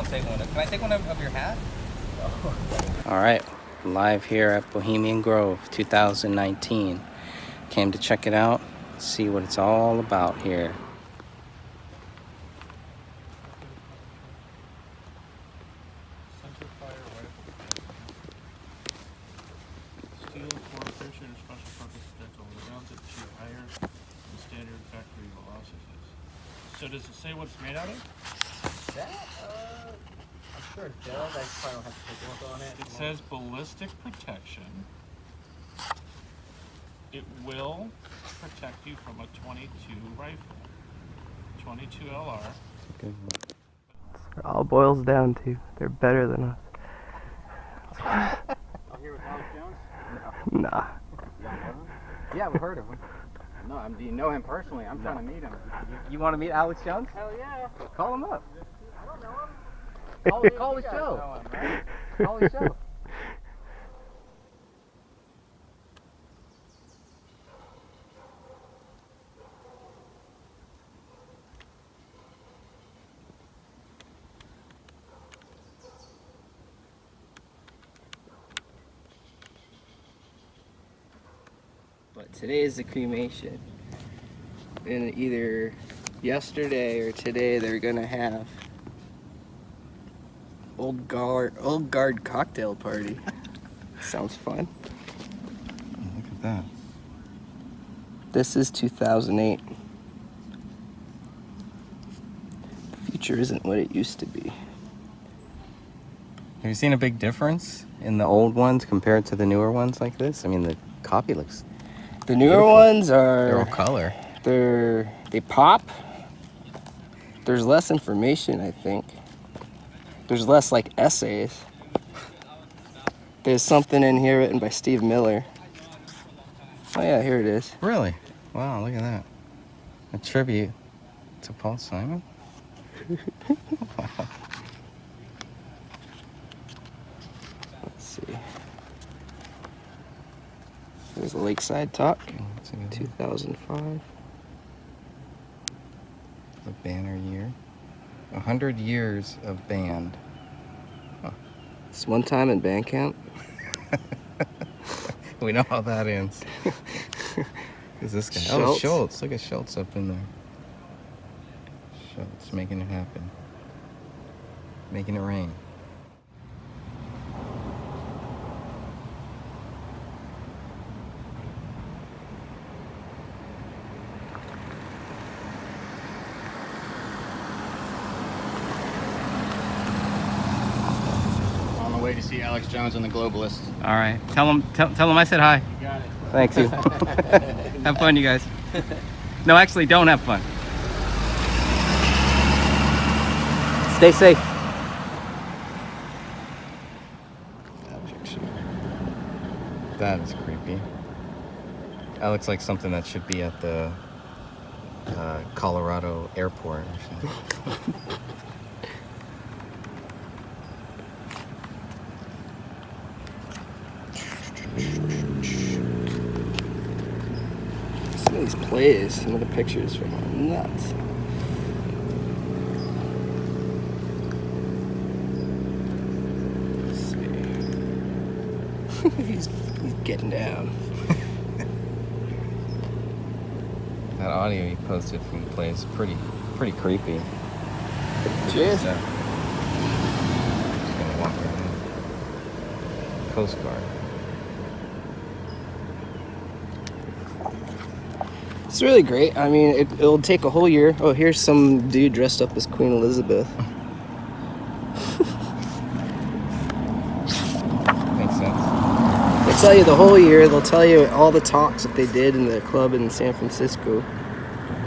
I'll take one. Can I take one of your hat? All right, live here at Bohemian Grove 2019. Came to check it out, see what it's all about here. Center fire rifle. Steel core fisher special purpose projectile. The rounds at shoot higher than standard factory velocities. So does it say what it's made out of? That? I'm sure it does. I probably don't have to take a look on it. It says ballistic protection. It will protect you from a 22 rifle. 22 LR. Good. It all boils down to they're better than us. I'll hear with Alex Jones? Nah. Yeah, we've heard of him. No, do you know him personally? I'm trying to meet him. You want to meet Alex Jones? Hell yeah. Call him up. I don't know him. Call his show. Know him, right? Call his show. But today is the cremation. And either yesterday or today they're gonna have old guard cocktail party. Sounds fun. Look at that. This is 2008. The future isn't what it used to be. Have you seen a big difference in the old ones compared to the newer ones like this? I mean, the copy looks The newer beautiful. ones They're all are color. they pop. There's less information, I think. There's less like essays. There's something in here written by Steve Miller. Oh yeah, here it is. Really? Wow, look at that. A tribute to Paul Simon? Wow. Let's see. There's a Lakeside Talk, That's a good 2005. The banner year. 100 years of band. It's one time in band camp. We know how that ends. Who's this guy? Oh, Schultz. Schultz. Look at Schultz up in there. Schultz making it happen. Making it rain. On the way to see Alex Jones and the Globalists. All right. Tell him I said hi. You got it. Thanks, you. Have fun, you guys. No, actually, don't have fun. Stay safe. That picture. That is creepy. That looks like something that should be at the Colorado airport or something. Some of these plays, some of the pictures from are nuts. Let's see. he's getting down. That audio he posted from the play is pretty creepy. Cheers. So, just gonna walk right in. Coast Guard. It's really great. I mean, it'll take a whole year. Oh, here's some dude dressed up as Queen Elizabeth. Makes sense. They tell you the whole year. They'll tell you all the talks that they did in the club in San Francisco.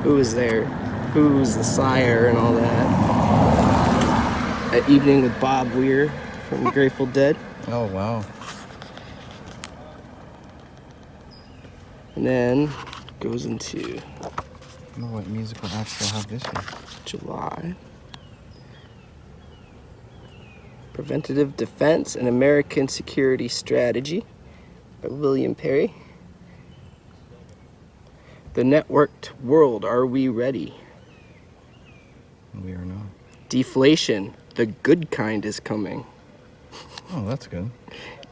Who was there? Who was the sire and all that. At Evening with Bob Weir from Grateful Dead. Oh wow. And then goes into I don't know what musical acts they'll have this year. July. Preventative Defense, an American Security Strategy by William Perry. The Networked World, Are We Ready? We are not. Deflation, The good kind is coming. Oh, that's good.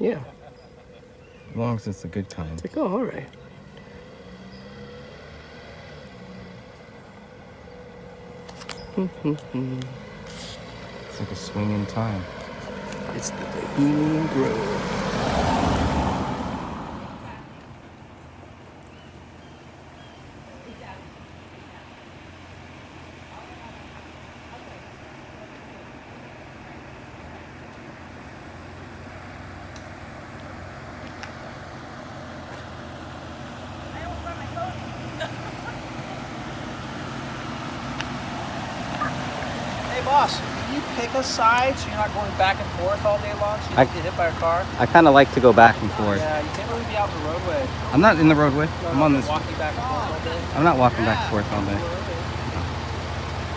Yeah. As long as it's the good kind. It's like, oh, all right. It's like a swinging time. It's the Bohemian Grove. Hey boss, can you pick a side so you're not going back and forth all day long so you don't get hit by a car? I kind of like to go back and forth. Yeah, you can't really be out in the roadway. I'm not in the roadway. I'm on this. Walking back and forth all day. I'm not walking back and forth all day.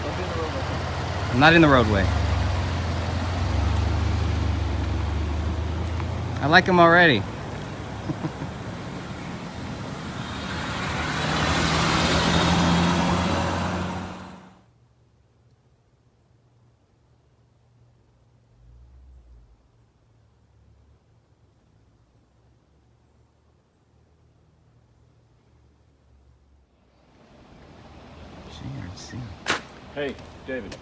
Don't be in the roadway. I'm not in the roadway. I like him already. GRC. Hey, David.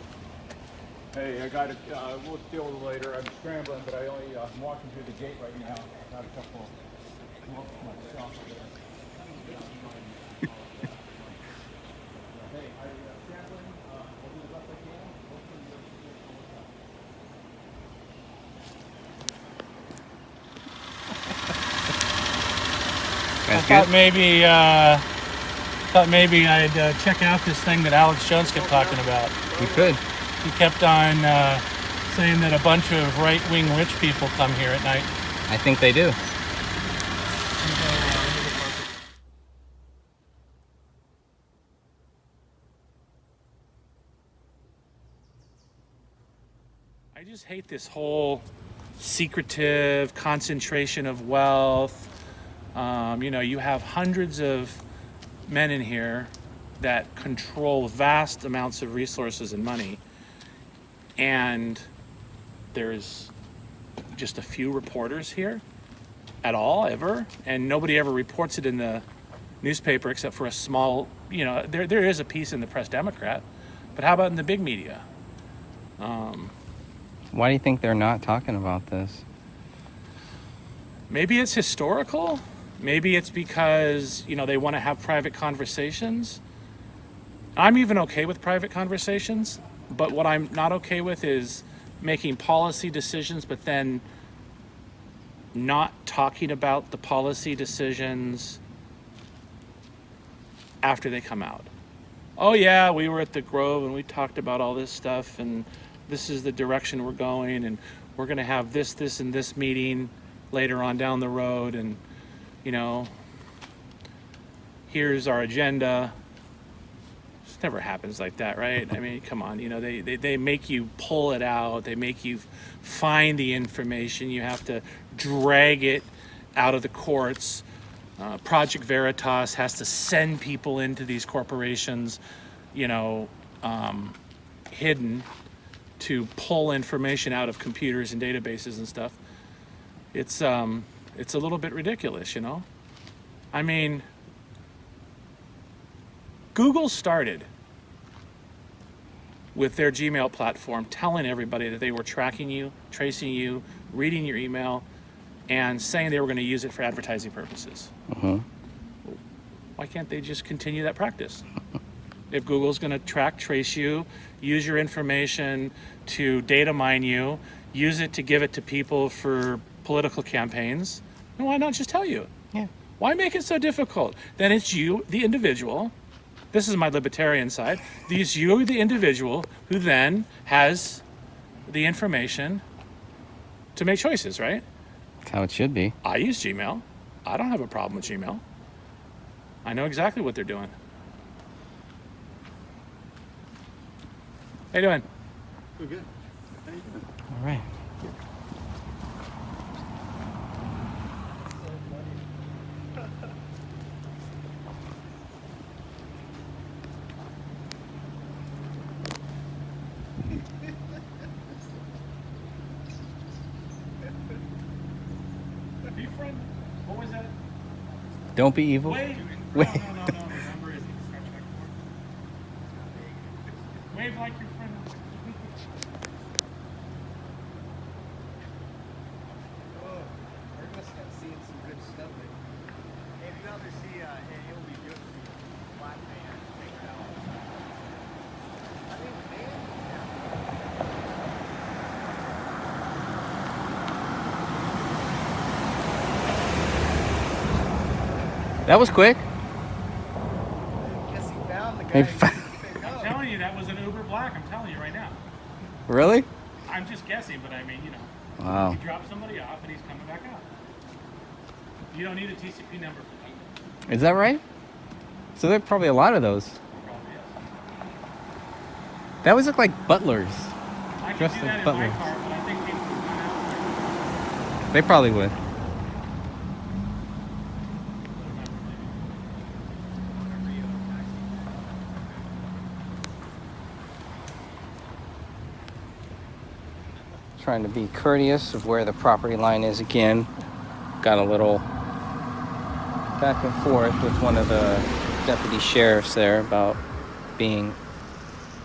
Hey, I got it. We'll deal with it later. I'm scrambling, but I'm walking through the gate right now. I got a couple lumps myself. Hey, I'm scrambling. I'll do the best I can. Guys, Thought maybe I'd check out this thing that Alex Jones kept talking about. You could. He kept on saying that a bunch of right-wing rich people come here at night. I think they do. I just hate this whole secretive concentration of wealth. You have hundreds of men in here that control vast amounts of resources and money, and there's just a few reporters here at all ever, and nobody ever reports it in the newspaper except for a small, there is a piece in the Press Democrat, but how about in the big media? Why do you think they're not talking about this? Maybe it's historical. Maybe it's because, they want to have private conversations. I'm even okay with private conversations, but what I'm not okay with is making policy decisions, but then not talking about the policy decisions after they come out. Oh yeah, we were at the Grove and we talked about all this stuff, and this is the direction we're going, and we're going to have this, and this meeting later on down the road, and here's our agenda. This never happens like that, right? I mean, come on, they make you pull it out. They make you find the information. You have to drag it out of the courts. Project Veritas has to send people into these corporations, hidden, to pull information out of computers and databases and stuff. It's a little bit ridiculous, I mean, Google started with their Gmail platform telling everybody that they were tracking you, tracing you, reading your email, and saying they were going to use it for advertising purposes. Why can't they just continue that practice? If Google's going to track, trace you, use your information to data mine you, use it to give it to people for political campaigns, then why not just tell you? Yeah. Why make it so difficult? Then it's you, the individual. This is my libertarian side. It's you, the individual, who then has the information to make choices, right? That's how it should be. I use Gmail. I don't have a problem with Gmail. I know exactly what they're doing. How you doing? We're good. All right. Don't be evil. Wave. Wave. No. Remember his instruction board? Wave like your friend. That was quick. Guess he found the He guy. fa- I'm telling you, that was an Uber Black. I'm telling you right now. Really? I'm just guessing, but I mean, Wow. he dropped somebody off and he's coming back out. You don't need a TCP number for that. Is that right? So there are probably a lot of those. Probably is. That always look like butlers. I could Dressed do like that in butlers. my car, but I think people would find out. They probably would. Trying to be courteous of where the property line is again. Got a little back and forth with one of the deputy sheriffs there about being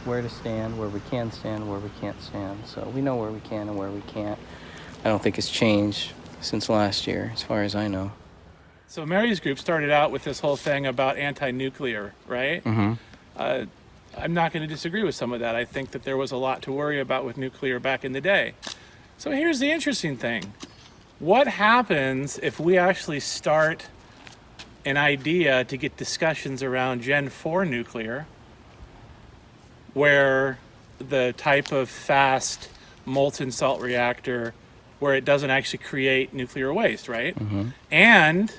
where to stand, where we can stand, where we can't stand. So we know where we can and where we can't. I don't think it's changed since last year, as far as I know. So Mary's group started out with this whole thing about anti-nuclear, right? Mm-hmm. I'm not going to disagree with some of that. I think that there was a lot to worry about with nuclear back in the day. So here's the interesting thing. What happens if we actually start an idea to get discussions around Gen 4 nuclear, where the type of fast molten salt reactor where it doesn't actually create nuclear waste, right? Mm-hmm. And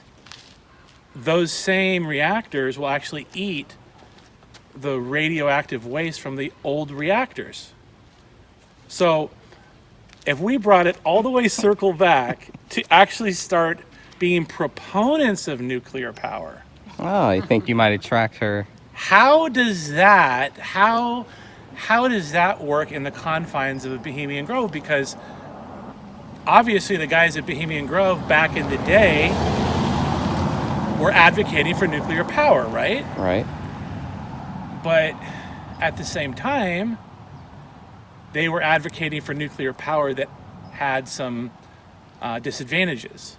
those same reactors will actually eat the radioactive waste from the old reactors. So if we brought it all the way circle back to actually start being proponents of nuclear power, Oh, I think you might attract her. how does that work in the confines of Bohemian Grove? Because obviously the guys at Bohemian Grove back in the day were advocating for nuclear power, right? Right. But at the same time, they were advocating for nuclear power that had some disadvantages,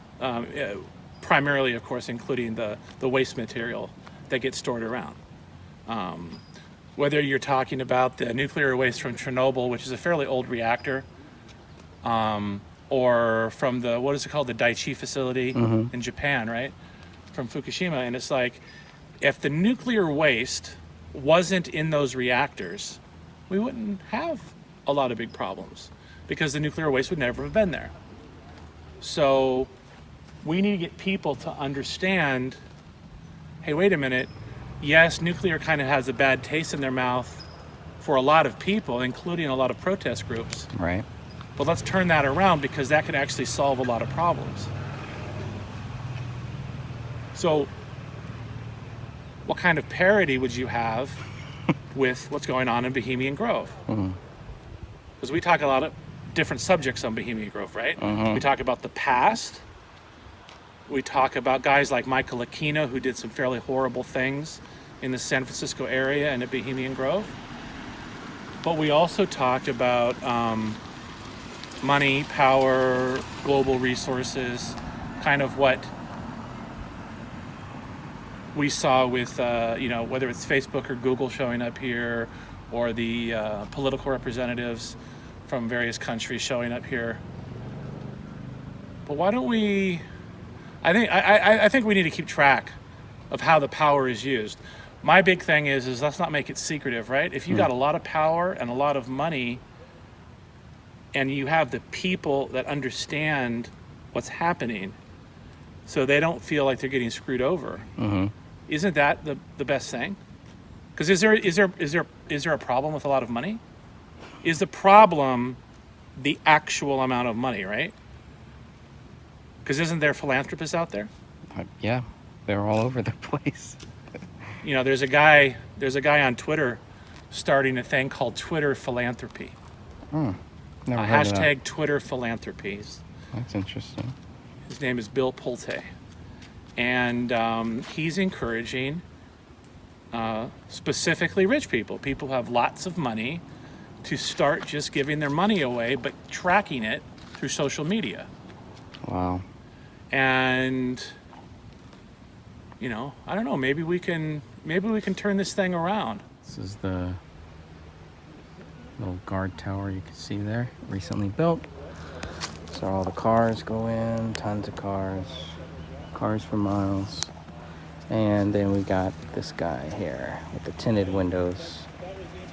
primarily, of course, including the waste material that gets stored around. Whether you're talking about the nuclear waste from Chernobyl, which is a fairly old reactor, or from the, what is it called, the Daiichi facility in Japan, right? From Fukushima. And it's like, if the nuclear waste wasn't in those reactors, we wouldn't have a lot of big problems because the nuclear waste would never have been there. So we need to get people to understand, hey, wait a minute, yes, nuclear kind of has a bad taste in their mouth for a lot of people, including a lot of protest groups. Right. But let's turn that around because that can actually solve a lot of problems. So what kind of parity would you have with what's going on in Bohemian Grove? Because we talk a lot of different subjects on Bohemian Grove, right? We talk about the past. We talk about guys like Michael Aquino, who did some fairly horrible things in the San Francisco area and at Bohemian Grove. But we also talk about money, power, global resources, kind of what we saw with, whether it's Facebook or Google showing up here, or the political representatives from various countries showing up here. But why don't we? I think we need to keep track of how the power is used. My big thing is let's not make it secretive, right? If you got a lot of power and a lot of money, and you have the people that understand what's happening, so they don't feel like they're getting screwed over. Isn't that the best thing? Because is there a problem with a lot of money? Is the problem the actual amount of money, right? Because isn't there philanthropists out there? Yeah, they're all over the place. There's a guy on Twitter starting a thing called Twitter philanthropy. Never heard of that. Hashtag Twitter philanthropies. That's interesting. His name is Bill Pulte. And he's encouraging specifically rich people who have lots of money to start just giving their money away, but tracking it through social media. Wow. And, you know, I don't know, maybe we can turn this thing around. This is the little guard tower you can see there, recently built. So all the cars go in, tons of cars for miles. And then we got this guy here with the tinted windows.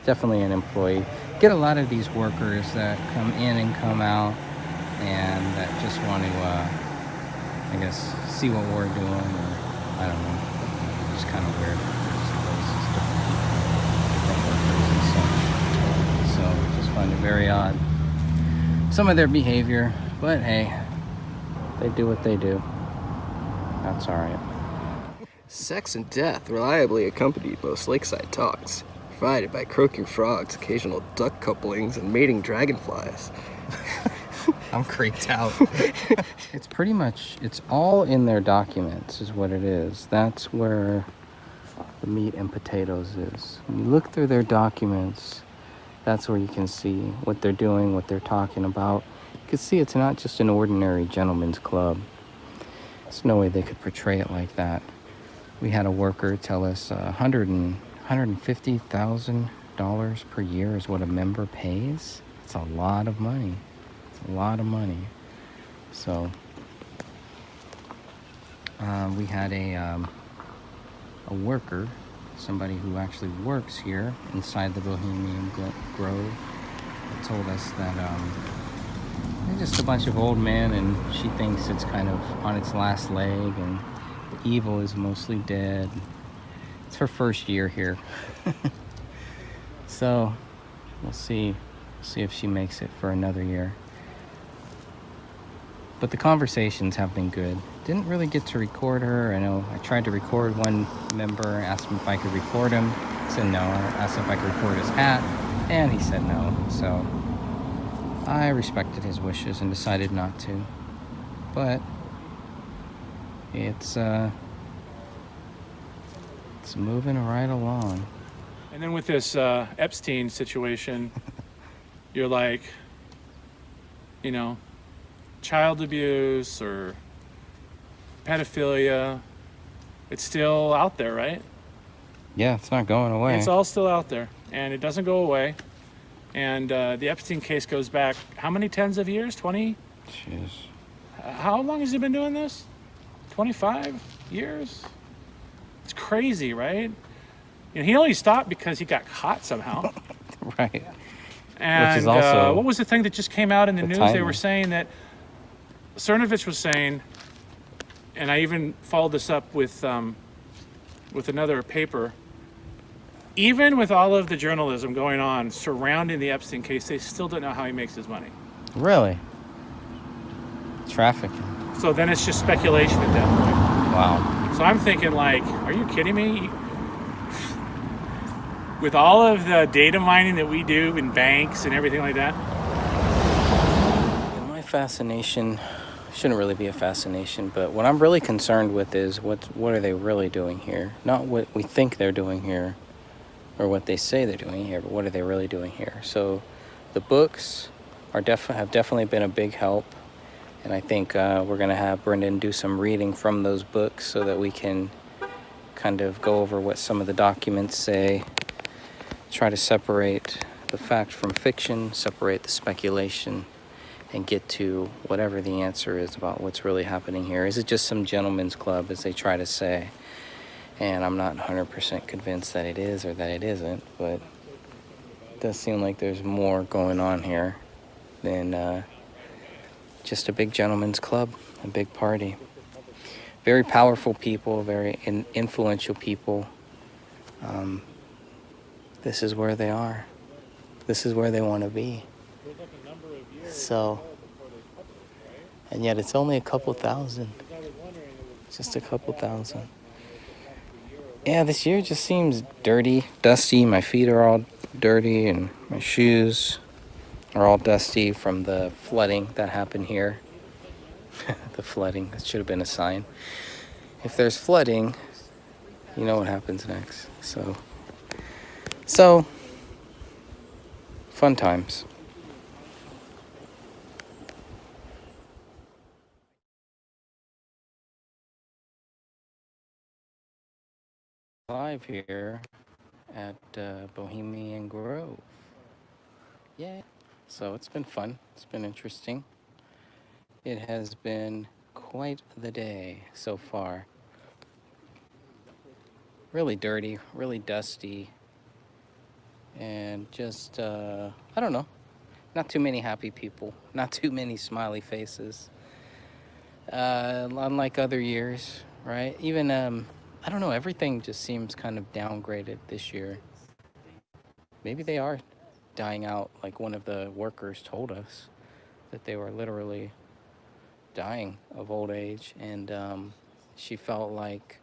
Definitely an employee. Get a lot of these workers that come in and come out and that just want to, I guess, see what we're doing, or I don't know. It's kind of weird. So I just find it very odd. Some of their behavior, but hey, they do what they do. That's all right. Sex and death reliably accompanied most lakeside talks, provided by croaking frogs, occasional duck couplings, and mating dragonflies. I'm creeped out. It's pretty much, it's all in their documents is what it is. That's where the meat and potatoes is. When you look through their documents, that's where you can see what they're doing, what they're talking about. You can see it's not just an ordinary gentleman's club. There's no way they could portray it like that. We had a worker tell us $150,000 per year is what a member pays. It's a lot of money. It's a lot of money. So we had a worker, somebody who actually works here inside the Bohemian Grove, that told us that they're just a bunch of old men, and she thinks it's kind of on its last leg, and the evil is mostly dead. It's her first year here. So we'll see if she makes it for another year. But the conversations have been good. Didn't really get to record her. I know I tried to record one member, asked him if I could record him. He said no. I asked if I could record his hat, and he said no. So I respected his wishes and decided not to. But it's moving right along. And then with this Epstein situation, you're like, you know, child abuse or pedophilia, it's still out there, right? Yeah, it's not going away. It's all still out there, and it doesn't go away. And the Epstein case goes back, how many tens of years? 20? Jeez. How long has he been doing this? 25 years? It's crazy, right? And he only stopped because he got caught somehow. Right. And which is also what was the thing that just came out in the news? timing. They were saying that Cernovich was saying, and I even followed this up with another paper, even with all of the journalism going on surrounding the Epstein case, they still don't know how he makes his money. Really? Trafficking. So then it's just speculation at that point. Wow. So I'm thinking, like, are you kidding me? With all of the data mining that we do in banks and everything like that. My fascination shouldn't really be a fascination, but what I'm really concerned with is what are they really doing here? Not what we think they're doing here or what they say they're doing here, but what are they really doing here? So the books have definitely been a big help, and I think we're going to have Brendan do some reading from those books so that we can kind of go over what some of the documents say, try to separate the fact from fiction, separate the speculation, and get to whatever the answer is about what's really happening here. Is it just some gentleman's club, as they try to say? And I'm not 100% convinced that it is or that it isn't, but it does seem like there's more going on here than just a big gentleman's club, a big party. Very powerful people, very influential people. This is where they are. This is where they want to be. So, and yet it's only a couple thousand. Just a couple thousand. Yeah, this year just seems dirty, dusty. My feet are all dirty, and my shoes are all dusty from the flooding that happened here. The flooding, that should have been a sign. if there's flooding, you know what happens next. So fun times. Live here at Bohemian Grove. Yeah. So it's been fun. It's been interesting. It has been quite the day so far. Really dirty, really dusty, and just, I don't know, not too many happy people, not too many smiley faces. Unlike other years, right? Even, I don't know, everything just seems kind of downgraded this year. Maybe they are dying out, like one of the workers told us that they were literally dying of old age, and she felt like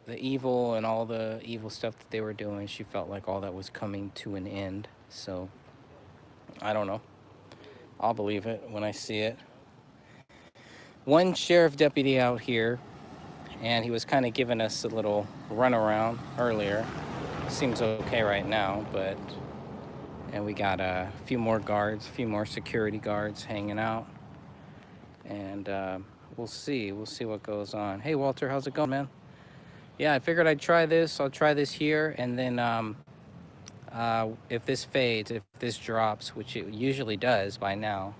the evil and all the evil stuff that they were doing, she felt like all that was coming to an end. So I don't know, I'll believe it when I see it. One sheriff deputy out here, and he was kind of giving us a little runaround earlier. Seems okay right now, but and we got a few more guards, a few more security guards hanging out, and we'll see what goes on. Hey Walter, how's it going, man? Yeah, I figured I'd try this. I'll try this here, and then if this fades, if this drops, which it usually does by now,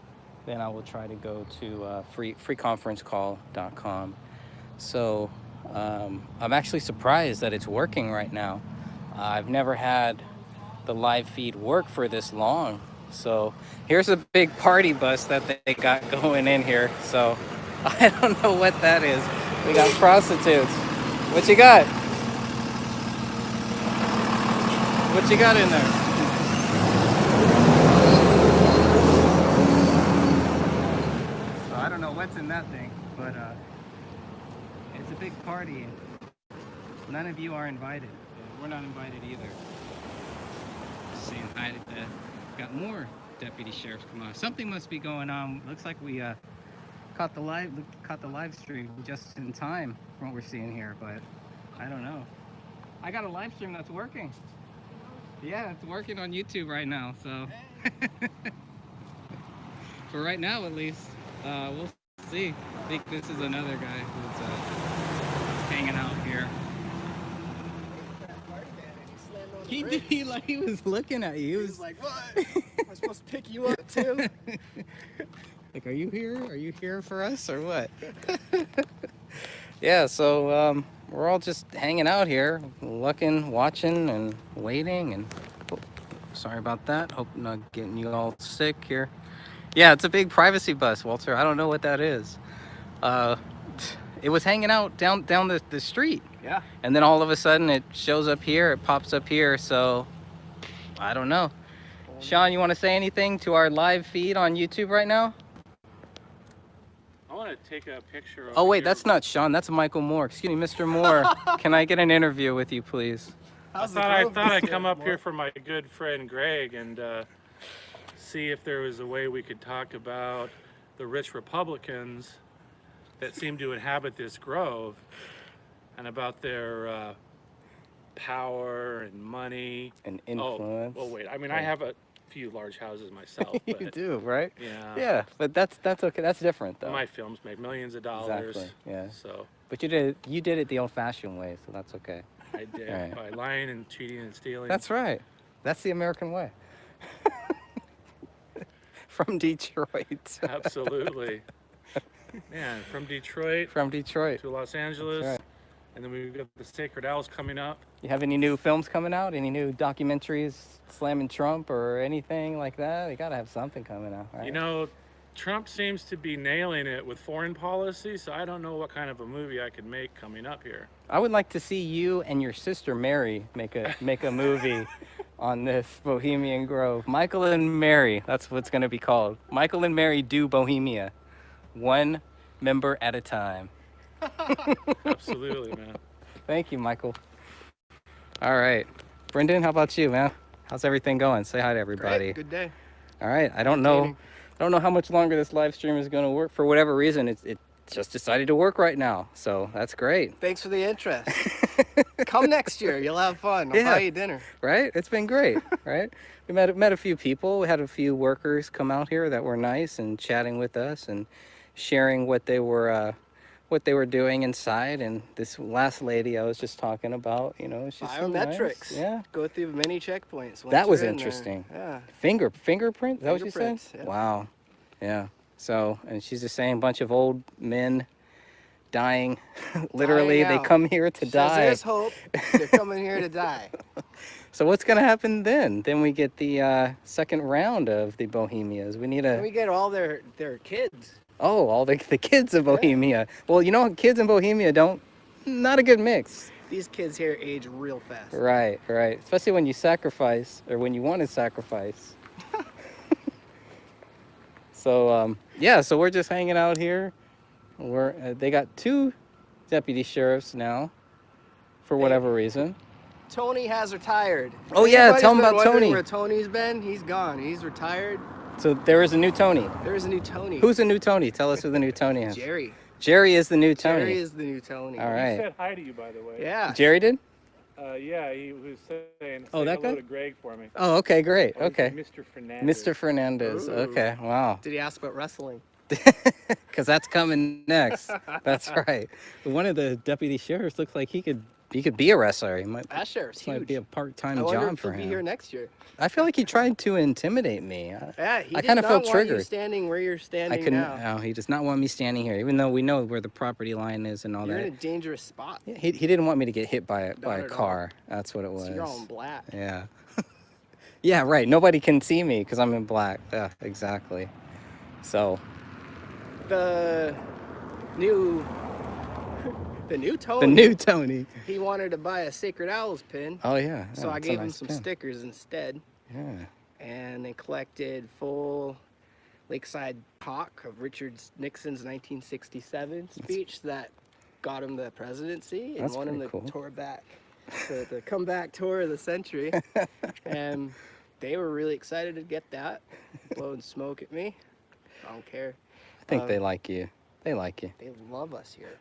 then I will try to go to freeconferencecall.com. So I'm actually surprised that it's working right now. I've never had the live feed work for this long. So here's a big party bus that they got going in here. So I don't know what that is. We got prostitutes. What you got? What you got in there? So I don't know what's in that thing, but it's a big party. None of you are invited. We're not invited either. Just saying hi to got more deputy sheriffs coming on. Something must be going on. Looks like we caught the live stream just in time from what we're seeing here, but I don't know. I got a live stream that's working. Yeah, it's working on YouTube right now, so for right now at least. We'll see. I think this is another guy who's hanging out here. He was looking at you. He was like, what? Am I supposed to pick you up too? Like, are you here? Are you here for us or what? Yeah, so we're all just hanging out here, looking, watching, and waiting. And oh, sorry about that. Hope I'm not getting you all sick here. Yeah, it's a big privacy bus, Walter. I don't know what that is. It was hanging out down the street. Yeah. And then all of a sudden it shows up here. It pops up here. So I don't know. Sean, you want to say anything to our live feed on YouTube right now? I want to take a picture of Oh, wait, that's not Sean. That's Michael Moore. Excuse me, Mr. Moore. Can I get an interview with you, please? I thought I'd come up here for my good friend Greg and see if there was a way we could talk about the rich Republicans that seem to inhabit this grove and about their power and money and influence. Oh wait, I mean, I have a few large houses myself. But, you do, right? Yeah. Yeah, but that's okay. That's different, though. My films make millions of dollars. Exactly. Yeah. So. But you did it the old-fashioned way, so that's okay. I did, right. By lying and cheating and stealing. That's right. That's the American way. From Detroit. Absolutely. Man, from Detroit. To Los Angeles. Right. And then we've got the Sacred Owls coming up. You have any new films coming out? Any new documentaries slamming Trump or anything like that? You gotta have something coming out, right? You know, Trump seems to be nailing it with foreign policy, so I don't know what kind of a movie I could make coming up here. I would like to see you and your sister Mary make a movie on this Bohemian Grove. Michael and Mary, that's what's gonna be called. Michael and Mary do Bohemia. One member at a time. Absolutely, man. Thank you, Michael. All right. Brendan, how about you, man? How's everything going? Say hi to everybody. Great, good day. All right. I don't know how much longer this live stream is going to work. For whatever reason, just decided to work right now. So that's great. Thanks for the interest. Come next year. You'll have fun. I'll buy you dinner. Right? It's been great, right? We met a few people. We had a few workers come out here that were nice and chatting with us and sharing what they were doing inside. And this last lady I was just talking about, you know, she's so biometrics. Nice. Yeah. Go through many checkpoints. That was interesting. Yeah. Fingerprint? Is that what you said? Yeah. Wow. Yeah. So, and she's just saying a bunch of old men dying. Literally, they come here to die. There's hope. They're coming here to die. So what's going to happen then? Then we get the second round of the Bohemias. We need we get all their kids. Oh, all the kids of Bohemia. Well, you know, kids in Bohemia not a good mix. These kids here age real fast. Right, right. Especially when you sacrifice, or when you want to sacrifice. So, yeah, so we're just hanging out here. They got 2 deputy sheriffs now, for whatever reason. Tony has retired. Oh yeah, tell him about Tony. Where Tony's been? He's gone. He's retired. So there is a new Tony. There is a new Tony. Who's the new Tony? Tell us who the new Tony is. Jerry. Jerry is the new Tony. Jerry is the new Tony. All right. He said hi to you, by the way. Yeah. Jerry did? Yeah, he was saying, Oh, that hello guy? to Greg for me. Oh, okay, great. Oh, Okay. Mr. Fernandez. Mr. Fernandez. Ooh. Okay, wow. Did he ask about wrestling? Because that's coming next. That's right. One of the deputy sheriffs looks like he could be a wrestler. He might. That sheriff's might huge. be a part-time I wonder job if for he'll him. be here next year. I feel like he tried to intimidate me. Yeah, he I did kind of not felt want triggered. you standing where you're standing I couldn't. now. No, he does not want me standing here, even though we know where the property line is and all You're that. in a dangerous spot. Yeah, he didn't want me to get hit by a Not at all. car. That's what it was. So you're all in black. Yeah. Yeah, right. Nobody can see me because I'm in black. Yeah, exactly. So. The new Tony. The new Tony. He wanted to buy a Sacred Owls pin. Oh yeah. So I gave him some stickers instead. Yeah. And they collected full Lakeside Hawk of Richard Nixon's 1967 speech that got him the presidency and That's won him the pretty cool. tour back, the comeback tour of the century. And they were really excited to get that, blowing smoke at me. I don't care. I think they like you. They like you. They love us here.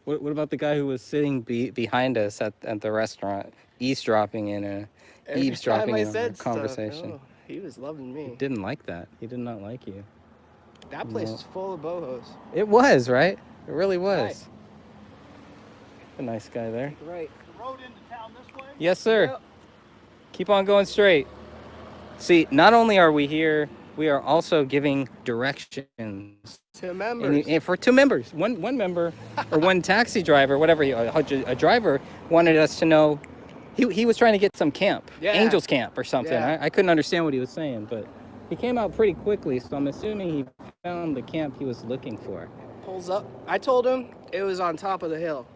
What about the guy who was sitting behind us at the restaurant, eavesdropping in a conversation? Oh, he was loving me. He didn't like that. He did not like you. That place was full of bohos. It was, right? It really was. Right. A nice guy there. Right. The road into town this way? Yes, sir. Yep. Keep on going straight. See, not only are we here, we are also giving directions. To members. And for 2 members. One member, or one taxi driver, whatever, a driver wanted us to know. He was trying to get some camp, Yeah. Angels Camp or something. Yeah. I couldn't understand what he was saying, but he came out pretty quickly, so I'm assuming he found the camp he was looking for. Pulls up. I told him it was on top of the hill.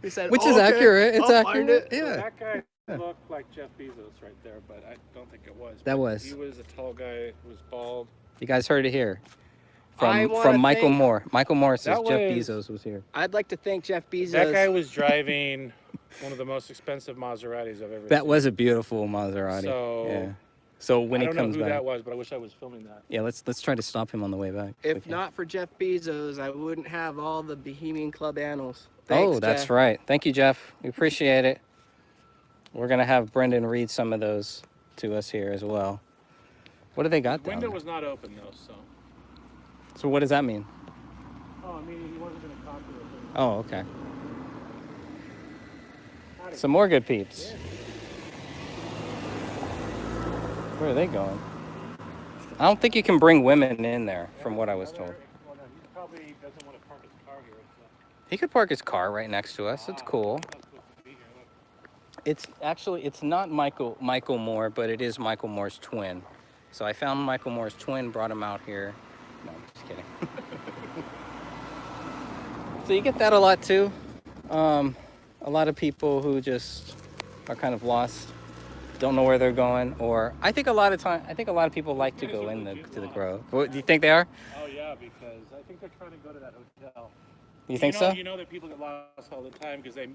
He said, Which "Oh, is okay, accurate. It's I'll find accurate. it." Yeah. That guy looked like Jeff Bezos right there, but I don't think it was. That was. He was a tall guy, was bald. You guys heard it here. I wanna From Michael thank- Moore. Michael Moore says That Jeff was- Bezos was here. I'd like to thank Jeff Bezos. That guy was driving one of the most expensive Maseratis I've ever seen. That was a beautiful Maserati. So, yeah. So when I he don't know comes who back, that was, but I wish I was filming that. yeah, let's try to stop him on the way back. If Okay. not for Jeff Bezos, I wouldn't have all the Bohemian Club animals. Thanks, Oh, that's Jeff. right. Thank you, Jeff. We appreciate it. We're gonna have Brendan read some of those to us here as well. What do they got The down window there? was not open though, so. So what does that mean? Oh, I mean, he wasn't going to talk to us. Oh, okay. Some more good peeps. Where are they going? I don't think you can bring women in there, from what I was told. Well, no, he probably doesn't want to park his car here. So. He could park his car right next to us. It's cool. He's not supposed to be here. Look. It's actually, it's not Michael Moore, but it is Michael Moore's twin. So I found Michael Moore's twin, brought him out here. No, I'm just kidding. So you get that a lot too. A lot of people who just are kind of lost, don't know where they're going, or I think a lot of people like to go to the Grove. What, do you think they are? Oh, yeah, because I think they're trying to go to that hotel. You think so? You know that people get lost all the time because they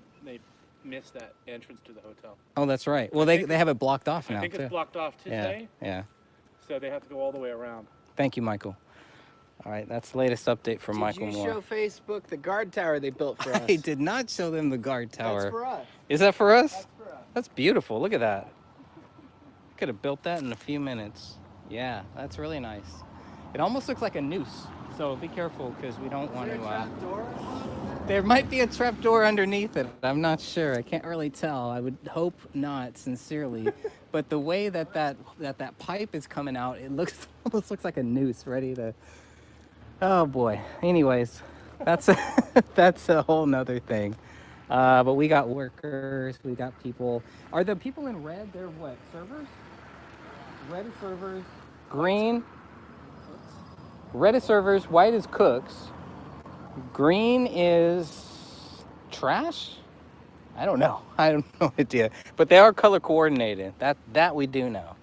miss that entrance to the hotel. Oh, that's right. Well, they have it blocked off now I think too. it's blocked off Yeah, today, yeah. so they have to go all the way around. Thank you, Michael. All right, that's the latest update from Michael Did you Moore. show Facebook the guard tower they built for us? I did not show them the guard tower. That's for us. Is that for us? That's for us. That's beautiful. Look at that. Could have built that in a few minutes. Yeah, that's really nice. It almost looks like a noose, so be careful because we don't want to. There might be a trap door underneath it. I'm not sure. I can't really tell. I would hope not, sincerely. But the way that pipe is coming out, it almost looks like a noose ready to. Oh boy. Anyways, that's a whole nother thing. But we got workers. We got people. Are the people in red? They're what? Servers? Red is servers. Green. Red is servers. White is cooks. Green is trash? I don't know. I have no idea. But they are color coordinated. That we do know.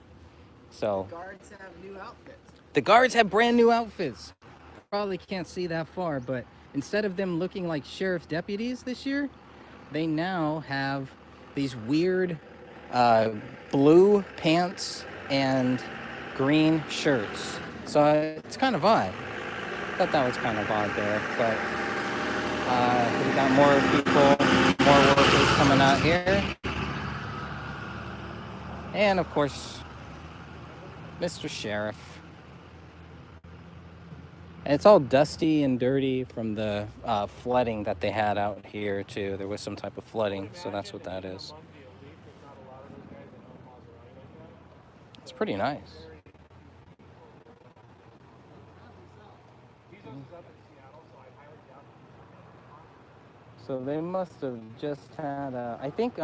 So The guards have new outfits. the guards have brand new outfits. Probably can't see that far, but instead of them looking like sheriff's deputies this year, they now have these weird blue pants and green shirts. So it's kind of odd. I thought that was kind of odd there, but we got more people, more workers coming out here. And of course, Mr. Sheriff. And it's all dusty and dirty from the flooding that they had out here too. There was some type of flooding, so that's what that is. It's pretty nice. So they must have just had, I think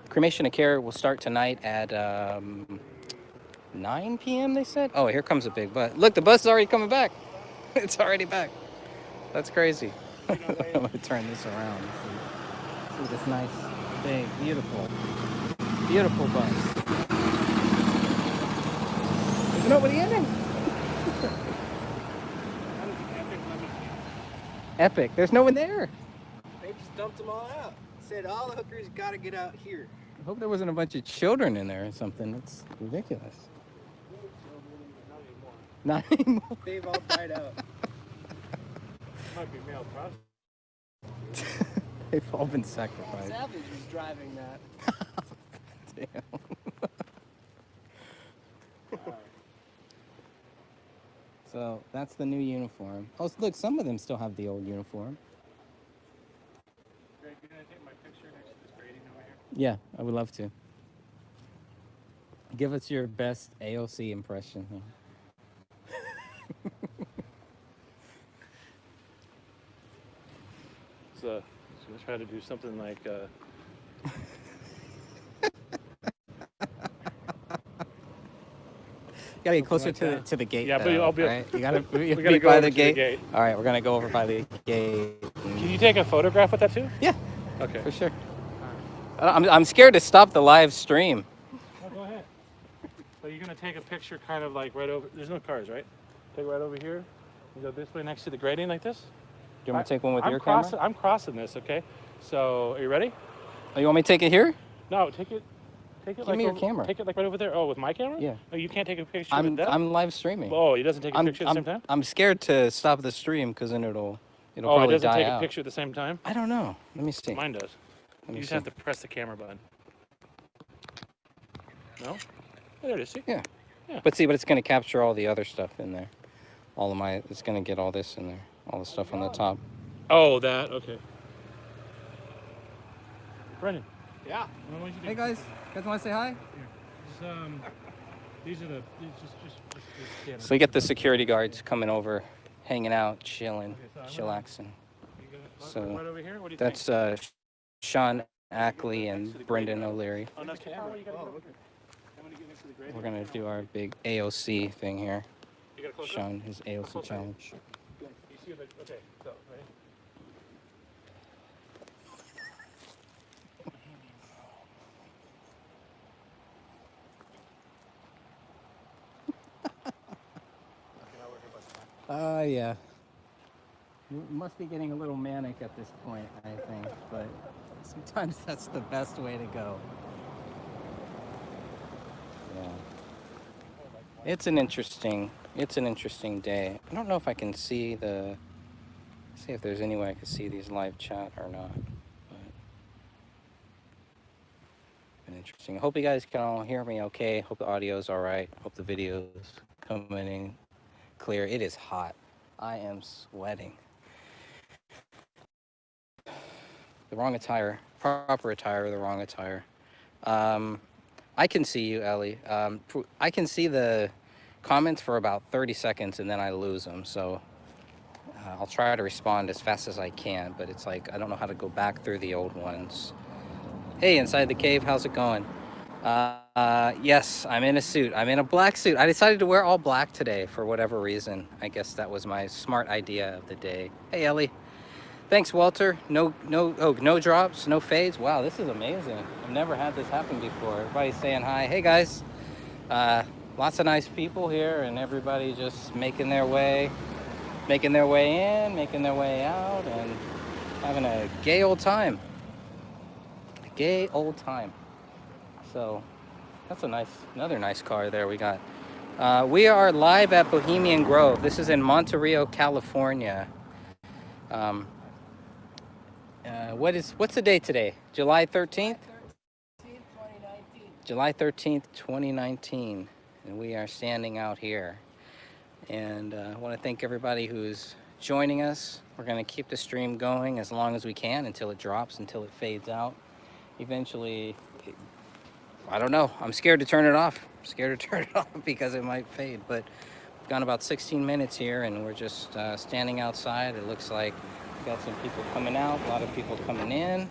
cremation of care will start tonight at 9 p.m. they said. Oh, here comes a big bus. Look, the bus is already coming back. It's already back. That's crazy. I'm going to turn this around and see this nice, big, beautiful bus. There's nobody in it. Epic. There's no one there. They just dumped them all out. Said all the hookers got to get out here. I hope there wasn't a bunch of children in there or something. That's ridiculous. Not anymore. They've all died out. Might be male prostitutes. They've all been sacrificed. Savage was driving that. Damn. So that's the new uniform. Oh, look, some of them still have the old uniform. Greg, you gonna take my picture next to this grading over here? Yeah, I would love to. Give us your best AOC impression. So I'm gonna try to do something like. You gotta get closer to the gate. Yeah, but though, I'll be. right? You gotta be gotta go by over the to gate. All right, we're gonna go over by the gate. Can you take a photograph with that too? Yeah, Okay. for sure. I'm scared to stop the live stream. Oh, go ahead. So you're gonna take a picture, kind of like right over. There's no cars, right? Take it right over here. You go this way next to the grading, like this. Do you want me to take one with your camera? camera? I'm crossing this. Okay. So are you ready? Oh, you want me to take it here? No, take it. Take it. Give like me your over, camera. Take it like right over there. Oh, with my camera? Yeah. Oh, you can't take a picture with that. I'm live streaming. Oh, he doesn't take a picture at the same time. I'm scared to stop the stream because then it'll Oh, it probably doesn't die take out. a picture at the same time. I don't know. Let me see. Mine does. Let me You just see. have to press the camera button. No? Oh, there it is. See? Yeah. Yeah. But it's going to capture all the other stuff in there. It's going to get all this in there. All the stuff on the top. Oh, that. Okay. Brendan. Yeah. Hey guys want to say hi? These are the. Just So we get the security guards coming over, hanging out, chilling, chillaxing. So right over here. What do you that's Sean Ackley and Brendan O'Leary. Oh, that's camera. You gotta go. I'm gonna get next to the grading. We're going to do our big AOC thing here. You gotta close up. Sean, his AOC challenge. You see the. Okay. So ready. Yeah. You must be getting a little manic at this point, I think, but sometimes that's the best way to go. Yeah. It's an interesting It's an interesting day. I don't know if I can see see if there's any way I can see these live chat or not. But been interesting. I hope you guys can all hear me okay. Hope the audio's all right. Hope the video's coming in clear. It is hot. I am sweating. The wrong attire. Proper attire, the wrong attire. I can see you, Ellie. I can see the comments for about 30 seconds and then I lose them. So I'll try to respond as fast as I can, but it's like I don't know how to go back through the old ones. Hey, Inside the Cave, how's it going? Yes, I'm in a suit. I'm in a black suit. I decided to wear all black today for whatever reason. I guess that was my smart idea of the day. Hey, Ellie. Thanks, Walter. No drops, no fades. Wow, this is amazing. I've never had this happen before. Everybody's saying hi. Hey, guys. Lots of nice people here, and everybody just making their way in, making their way out, and having a gay old time. A gay old time. So that's another nice car there we got. We are live at Bohemian Grove. This is in Monterey, California. What's the date today? July 13th? July 13th, 2019. And we are standing out here. And I want to thank everybody who's joining us. We're going to keep the stream going as long as we can until it drops, until it fades out. Eventually, I don't know. I'm scared to turn it off. I'm scared to turn it off because it might fade. But we've gone about 16 minutes here and we're just standing outside. It looks like we've got some people coming out, a lot of people coming in,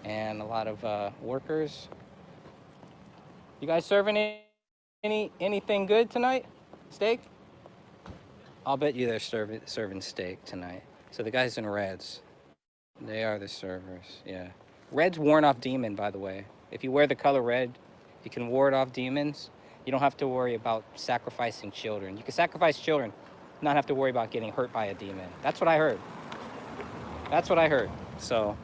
and a lot of workers. You guys serving anything good tonight? Steak? I'll bet you they're serving steak tonight. So the guys in reds, they are the servers, yeah. Red's worn off demon, by the way. If you wear the color red, you can ward off demons. You don't have to worry about sacrificing children. You can sacrifice children, not have to worry about getting hurt by a demon. That's what I heard. That's what I heard. So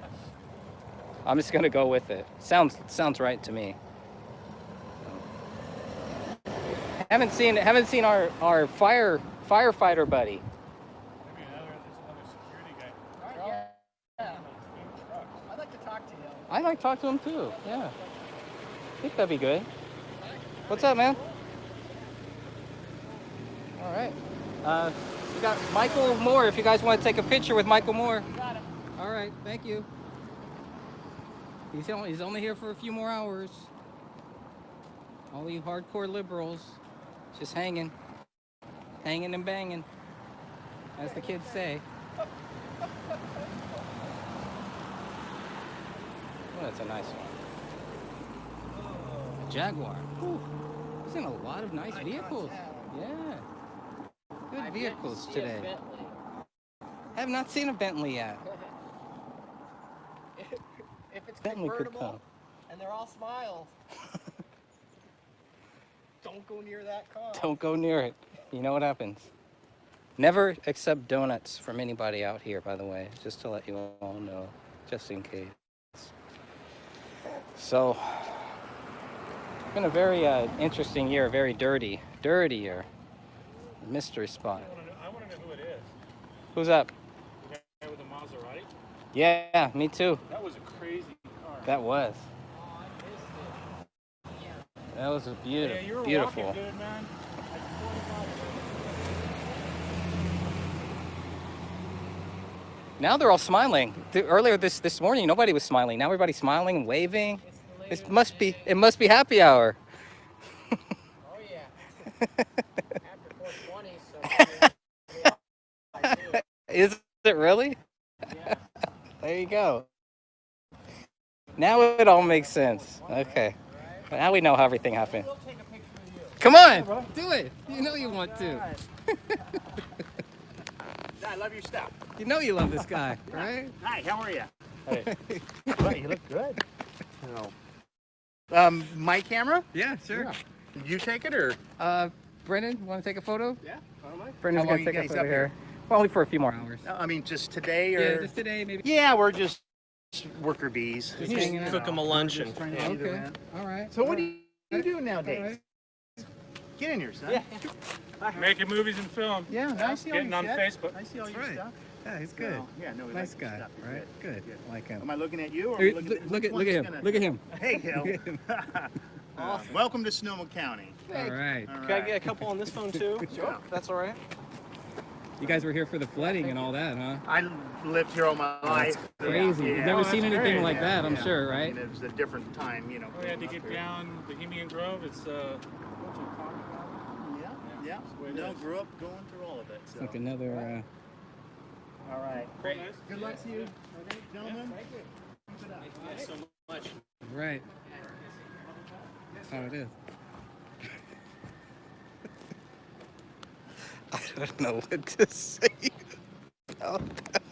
I'm just gonna go with it. Sounds right to me. Haven't seen our firefighter buddy. Maybe another security guy. Yeah. I'd like to talk to him. I'd like to talk to him too. Yeah. I think that'd be good. What's up, man? All right. We got Michael Moore. If you guys want to take a picture with Michael Moore. Got it. All right. Thank you. He's only here for a few more hours. All you hardcore liberals, just hanging and banging, as the kids say. Oh, that's a nice one. A Jaguar. Ooh, he's in a lot of nice vehicles. Yeah. Good vehicles today. Have not seen a Bentley yet. If it's Bentley could come. convertible and they're all smiles, don't go near that car. Don't go near it. You know what happens. Never accept donuts from anybody out here, by the way, just to let you all know, just in case. So, it's been a very interesting year, very dirty year. Mystery spot. I want to know who it is. Who's up? The guy with the Maserati? Yeah, me too. That was a crazy car. That was. That was a Yeah, you were beautiful. walking good, man. Now they're all smiling. Earlier this morning, nobody was smiling. Now everybody's smiling and waving. It must be happy hour. Oh yeah. After 420, so. Is it really? Yeah. There you go. Now it all makes sense. Okay. Now we know how everything happened. We'll take a picture of you. Come on, do it. You know you want to. I love your stuff. You know you love this guy, right? Hi, how are you? Hey. Well, you look good. My camera? Yeah, sure. Did you take it or? Brennan, want to take a photo? Yeah. Brendan's How long gonna take you a guys photo up here. here? Probably for a few more hours. I mean, just today or? Yeah, just today, maybe. Yeah, we're just worker bees. Just hanging out. Cook them a luncheon. Okay. All right. So what do you do nowadays? Get in here, son. Yeah. Making movies and film. Yeah, I see all Getting your on shit. Facebook. I see all That's your right. stuff. Yeah, he's good. So, yeah, no, we Nice like your guy, stuff. He's right? Good. Like him. Am I looking at you or Here, am I looking look at at him. Look at him. Hey, Hill. Look at him. Welcome to Sonoma County. All right. All Can I right. get a couple on this phone too? Sure. That's all right. You guys were here for the flooding and all that, huh? I lived here all my life. Crazy. You've never seen anything great. like that, I'm sure, I right? mean, it was a different time, you know. We had to growing get up down Bohemian Grove. It's here. Yeah. way it No, is. grew up going through all of it. So. It's like another. All right. Great. Good luck to you, gentlemen. Thank you so much. Right. That's how it is. I don't know what to say about that.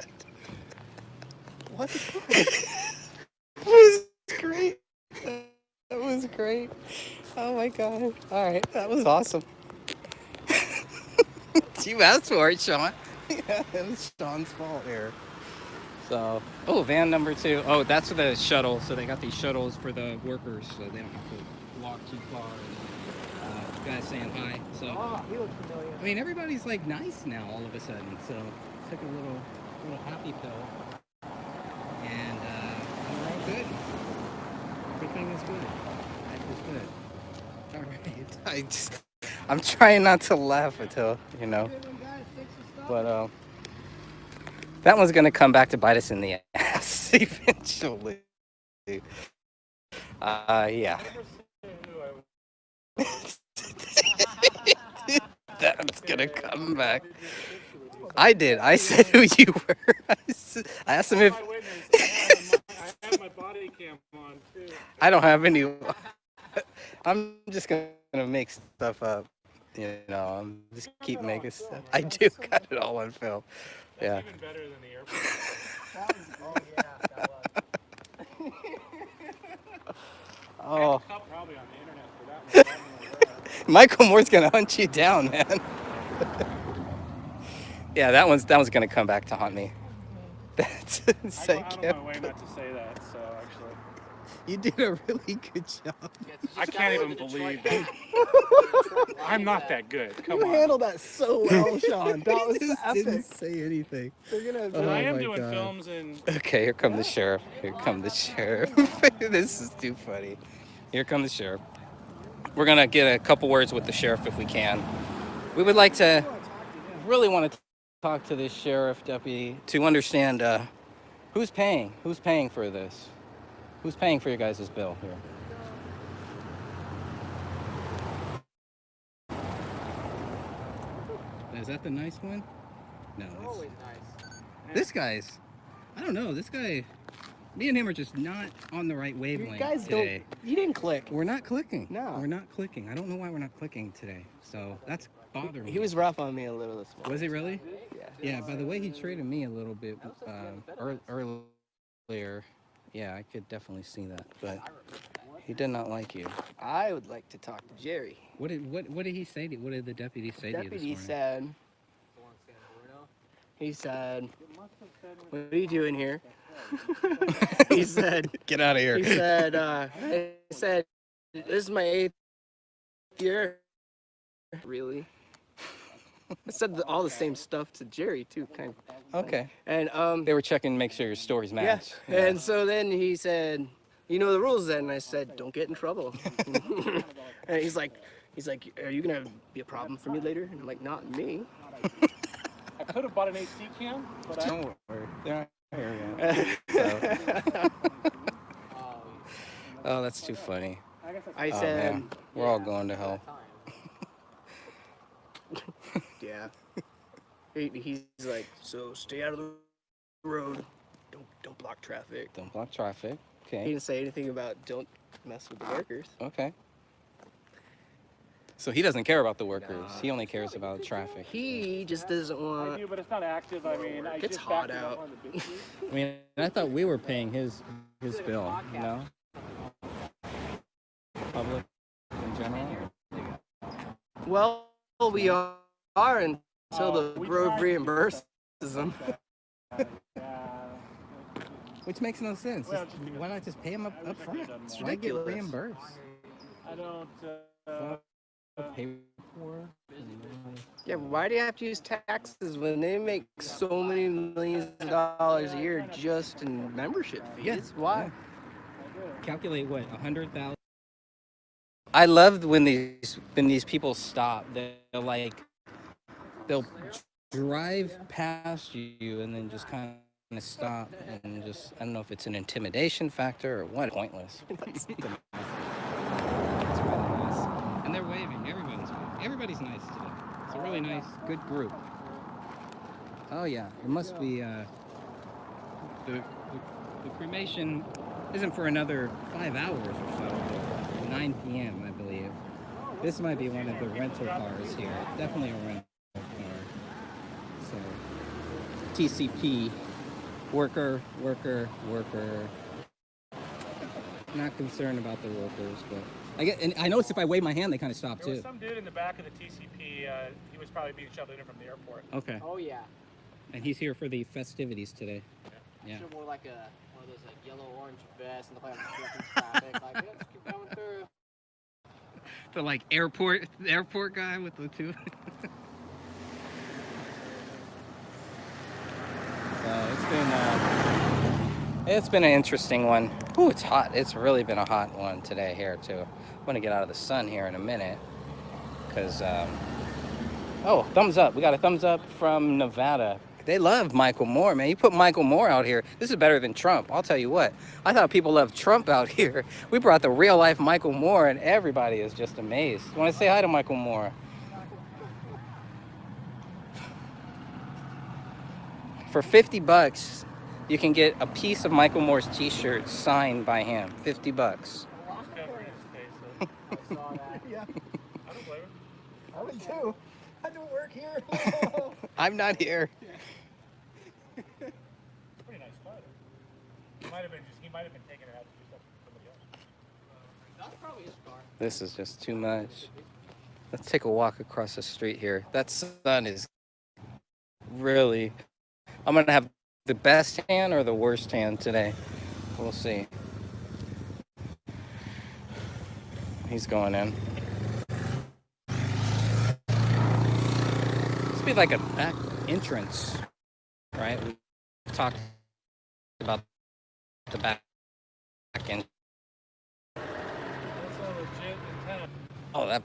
What? That was great. That was great. Oh my god. All right, that was awesome. You asked for it, Sean. Yeah, it was Sean's fault here. So, oh, van number 2. Oh, that's the shuttle. So they got these shuttles for the workers, so they don't have to walk too far. And, guys saying hi. So, Oh, he looks familiar. I mean, everybody's like nice now all of a sudden. So, took a little happy pill, and we're all good. Everything is good. Life is good. All right. I'm trying not to laugh until, but that one's gonna come back to bite us in the ass eventually. Yeah. That's gonna come back. I did. I said who you were. I asked him if. I have my body cam on too. I don't have any. I'm just gonna make stuff up. I'm just keep making stuff. I do got it all on film. Yeah. That's even better than the airport. Oh, Probably on the internet for that one. Michael Moore's gonna hunt you down, man. Yeah, that one's gonna come back to haunt me. That's I go out of my way not to say that, so actually. You did a really good job. I can't even believe that. I'm not that good. Come on. handled that so well, Sean. That was Just epic. didn't say anything. They're gonna. Oh I am my doing God. films and Okay, here come the sheriff. Here come the sheriff. This is too funny. Here come the sheriff. We're gonna get a couple words with the sheriff if we can. We would like to, really want to talk to this sheriff deputy to understand who's paying for this. Who's paying for your guys' bill here? Is that the nice one? No. Always nice. This guy's, I don't know. This guy, me and him are just not on the right wavelength You guys today. don't. You didn't click. We're not clicking. No. We're not clicking. I don't know why we're not clicking today. So that's bothering me. He was rough on me a little this morning. Was he really? Yeah. Yeah, by the way, he treated me a little bit earlier. Yeah, I could definitely see that. But he did not like you. I would like to talk to Jerry. What did he say? What did the deputy say to you this Deputy morning? said. He said, "What are you doing here?" He said, Get out of here. "He said, this is my 8th year." Really? I said all the same stuff to Jerry too, kind of. Okay. And They were checking to make sure your stories yeah. match. And so then he said, "You know the rules then?" And I said, "Don't get in trouble." And he's like, "Are you gonna be a problem for me later?" And I'm like, "Not me." I could have bought an HD cam, but Don't worry. They're not here yet. So. Oh, that's too funny. I Oh, said, man. We're all going to hell. "Yeah." He's like, "So stay out of the road. Don't block traffic." Don't block traffic. He Okay. didn't say anything about don't mess with the workers. Okay. So he doesn't care about the workers. He only cares about traffic. He just doesn't I want. do, but it's not active. I mean, I It's just hot backed it up out. on the big sheet. I mean, I thought we were paying his bill, you know? Public in general. Well, we are until the Grove reimburses them. Which makes no sense. Why not just pay him up front? It's Why get ridiculous. reimbursed? I don't. Pay for? Yeah, why do you have to use taxes when they make so many millions of dollars a year just in membership fees? Yeah, Why? yeah. Calculate what, 100,000? I love when these people stop. They'll drive past you and then just kind of stop and just, I don't know if it's an intimidation factor or what. Pointless. It's really nice. And they're waving. Everybody's nice today. It's a really nice, good group. Oh yeah, it must be the cremation isn't for another 5 hours or so. 9 p.m. I believe. This might be one of the rental cars here. Definitely a rental car. So TCP, worker. Not concerned about the workers, but and I noticed if I wave my hand, they kind of stop There was too. some dude in the back of the TCP. He was probably being shoved in from the airport. Okay. Oh yeah. And he's here for the festivities today. Yeah. Should have wore like one of those like yellow-orange vests and look like I'm directing traffic. Like, yeah, just keep going through. The like airport guy with the two. So it's been an interesting one. Ooh, it's hot. It's really been a hot one today here too. I'm gonna get out of the sun here in a minute, cause oh, thumbs up. We got a thumbs up from Nevada. They love Michael Moore, man. You put Michael Moore out here, this is better than Trump. I'll tell you what. I thought people loved Trump out here. We brought the real life Michael Moore, and everybody is just amazed. You want to say hi to Michael Moore? For $50, you can get a piece of Michael Moore's t-shirt signed by him. $50. I saw that. Yeah, I don't blame him. I would too. I don't work here. I'm not here. Pretty nice car. He might have been taking it out to do stuff for somebody else. That's probably his car. This is just too much. Let's take a walk across the street here. That sun is really... I'm going to have the best tan or the worst tan today. We'll see. He's going in. This be like a back entrance, right? We've talked about the back end. Oh, that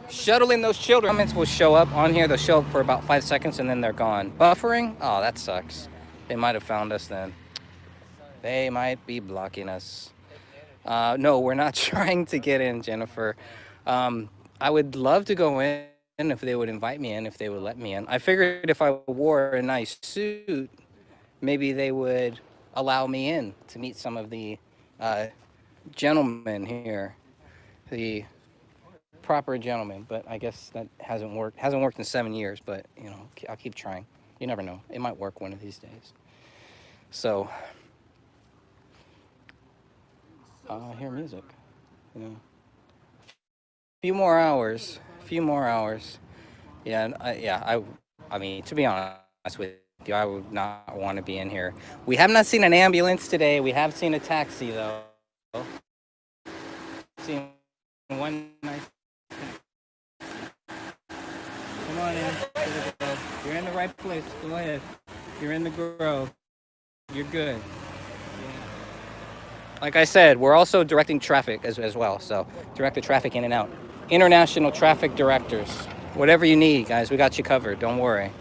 shuttling those children. Comments will show up on here. They'll show up for about 5 seconds and then they're gone. Buffering? Oh, that sucks. They might have found us then. They might be blocking us. No, we're not trying to get in, Jennifer. I would love to go in if they would invite me in, if they would let me in. I figured if I wore a nice suit, maybe they would allow me in to meet some of the gentlemen here. The proper gentleman, but I guess that hasn't worked in 7 years, but you know, I'll keep trying. You never know, it might work one of these days. So I hear music, you know. A few more hours. Yeah, I mean, to be honest with you, I would not want to be in here. We have not seen an ambulance today. We have seen a taxi though. Seen one nice. Come on in. You're in the right place. Go ahead. You're in the Grove. You're good. Like I said, we're also directing traffic as well. So direct the traffic in and out. International traffic directors. Whatever you need, guys, we got you covered. Don't worry.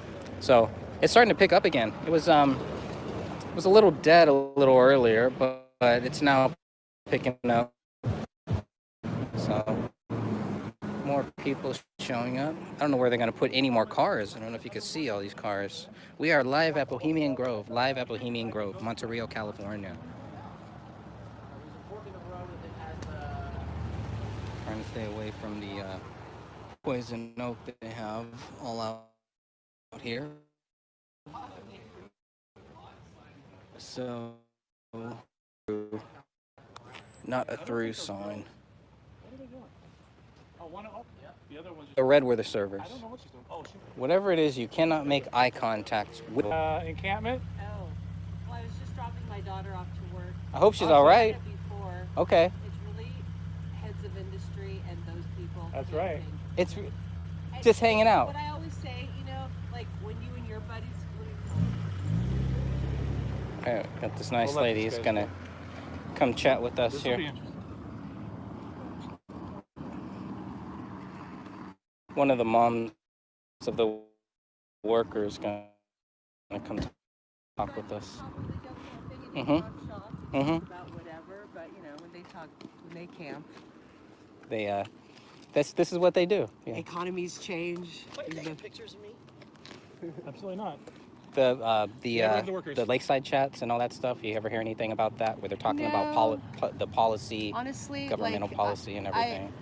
So it's starting to pick up again. It was a little dead a little earlier, but it's now picking up. So more people showing up. I don't know where they're going to put any more cars. I don't know if you can see all these cars. We are live at Bohemian Grove, Monterey, California. Trying to stay away from the poison oak that they have all out here. So, not a through sign. The red were the servers. I don't know what she's doing. Oh, Whatever it is, you cannot make eye contact with. encampment? Oh, well, I was just dropping my daughter off to work. I hope she's all right. I've said it before. Okay. It's really heads of industry and those people. That's right. It's Just hanging out. What I always say, you know, like when you and your buddies. Okay, got this nice We'll let lady this who's guy gonna come chat with us This will be here. interesting. One of the moms of the workers gonna come talk with us. About whatever, but you know, when they camp, They this is what they do. Yeah. economies change. Pictures of me? Absolutely not. The lakeside chats and all that stuff. You ever hear anything about that? Where they're talking about the policy, Honestly, governmental like, policy, and everything.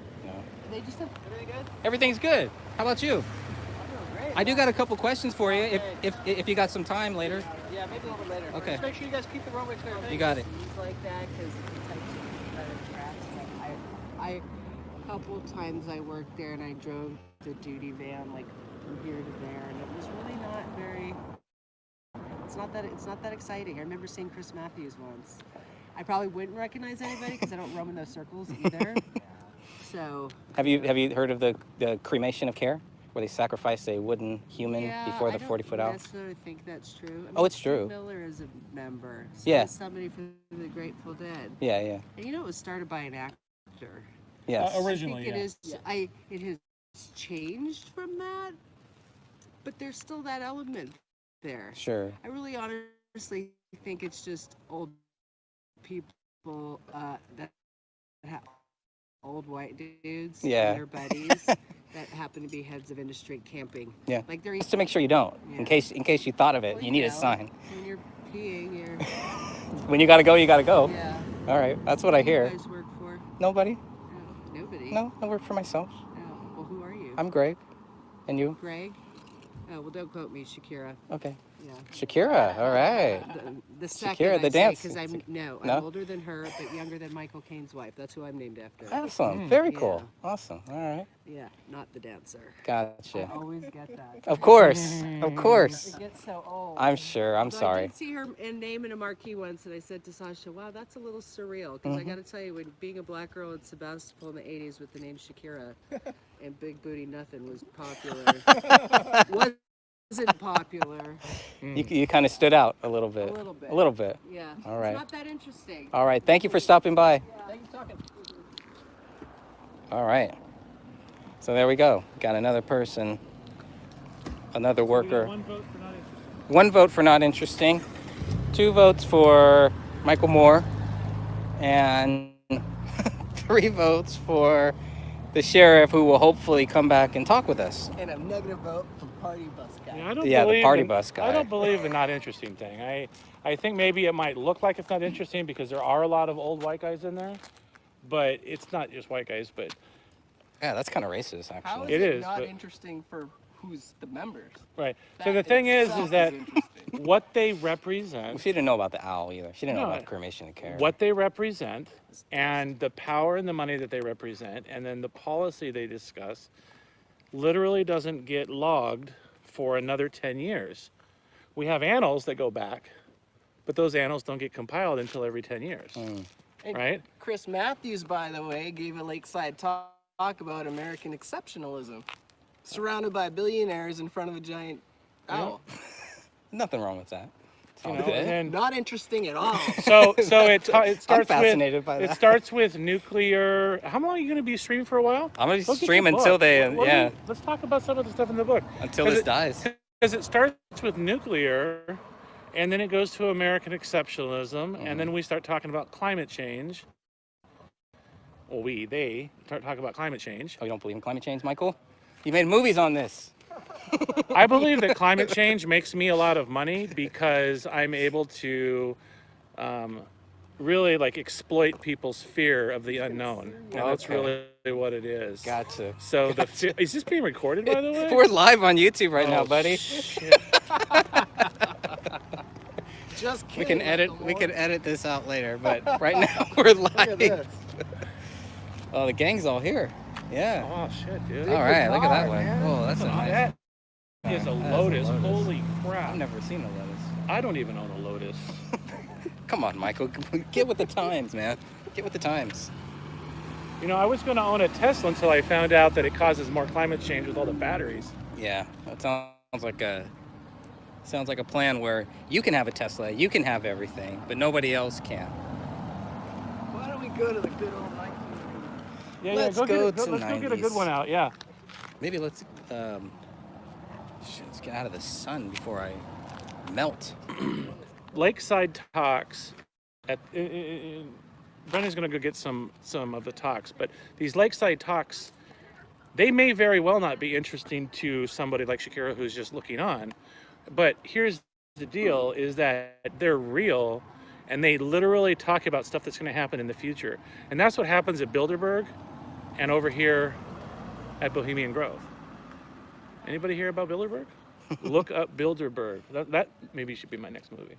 They just have. Everything good? Everything's good. How about you? I'm doing great. I do got a couple questions for you. If you got some time later. Yeah, maybe a little bit later. Okay. Just make sure you guys keep the runway clear. You got it. Things like that because it's type of better tracks. Like I a couple times I worked there and I drove the duty van like from here to there, and it was really not very. It's not that exciting. I remember seeing Chris Matthews once. I probably wouldn't recognize anybody because I don't roam in those circles either. So. Have you heard of the cremation of care, where they sacrifice a wooden human before the 40-foot I out? don't necessarily think that's true. I mean, Oh, it's true. Steve Miller is a member. So Yeah. is somebody from the Grateful Dead. Yeah, yeah, And you know, it was started by an actor. yes. Originally, I think it has changed from that, but there's still that element there. Sure. I really honestly think it's just old people that have old white dudes Yeah. and their buddies that happen to be heads of industry camping. Yeah. Like they're Just to make sure you don't, Yeah. in case you thought of it, Well, you need a know, sign. When you're peeing, you're When you gotta go, you gotta go. yeah. All right, that's what I Who do hear. you guys work for? Nobody? No, nobody. No, I work for myself. No. Well, who are you? I'm Greg. And you? Greg. Oh well, don't quote me, Shakira. Okay. Yeah. Shakira. All right. The second Shakira, the dance. because I'm No? older than her, but younger than Michael Caine's wife. That's who I'm named after. Awesome. Very Yeah. cool. Awesome. All right. Yeah, not the dancer. Gotcha. I always get that. Of course. Of course. It gets so old. I'm sure. I'm So I sorry. did see her name in a marquee once, and I said to Sasha, "Wow, that's a little surreal." Because I got to tell you, when being a black girl in Sebastopol in the '80s with the name Shakira and Big Booty Nothing was popular, wasn't popular. You kind of stood out a little bit. A little bit. A little bit. Yeah. All right. It's not that interesting. All right. Thank you for stopping by. Thank you for talking. All right. So there we go. Got another person, another worker. One vote for not interested. 1 vote for not interesting, 2 votes for Michael Moore, and 3 votes for the sheriff, who will hopefully come back and talk with us. And a negative vote for party bus guy. Yeah, I don't Yeah, the believe party in- bus guy. I don't believe the not interesting thing. I think maybe it might look like it's not interesting because there are a lot of old white guys in there, but it's not just white guys. But Yeah, that's kind of racist, How actually. is It it is, not but- interesting for who's the members? right. So That the thing is itself that interesting. what they Well, represent, she didn't know about the owl either. She didn't know No, about cremation of care. what they represent, and the power and the money that they represent, and then the policy they discuss, literally doesn't get logged for another 10 years. We have annals that go back, but those annals don't get compiled until every 10 years, And right? Chris Matthews, by the way, gave a lakeside talk about American exceptionalism, surrounded by billionaires in front of a giant owl. Nothing wrong with that. It's You all know, good. and then Not interesting at all. so it starts fascinated by with that. it starts with nuclear. How long are you going to be streaming for a while? I'm gonna Look at stream the until book. they, What do yeah, we- let's talk about some of the stuff in the book. until 'Cause this it- dies. Because it starts with nuclear, and then it goes to American exceptionalism, and then we start talking about climate change. Well, they start talking about climate change. Oh, you don't believe in climate change, Michael? You made movies on this. I believe that climate change makes me a lot of money because I'm able to really like exploit people's fear of the unknown. And that's Okay. really what it is. Gotcha. So is this being recorded, by the way? We're live on YouTube right now, Oh, buddy. shit. Just We kidding. can edit. Uncle We Moore. can edit this out later, but right now we're Look at this. live. Oh, the gang's all here. Yeah. Oh shit, dude. All right, look at that car, one. man. Oh, that's a nice. That is a That is a Lotus. Lotus. Holy crap. I've never seen a Lotus. I don't even own a Lotus. Come on, Michael. Get with the times, man. Get with the times. You know, I was going to own a Tesla until I found out that it causes more climate change with all the batteries. Yeah, that sounds like a plan where you can have a Tesla, you can have everything, but nobody else can. Why don't we go to the good old 1990s? Yeah, Let's yeah, go let's go get a good one out. Yeah. Maybe let's get out of the sun before I melt. Lakeside talks. Brendan's gonna go get some of the talks, but these lakeside talks, they may very well not be interesting to somebody like Shakira who's just looking on. But here's the deal: is that they're real, and they literally talk about stuff that's going to happen in the future, and that's what happens at Bilderberg, and over here at Bohemian Grove. Anybody hear about Bilderberg? Look up Bilderberg. That maybe should be my next movie.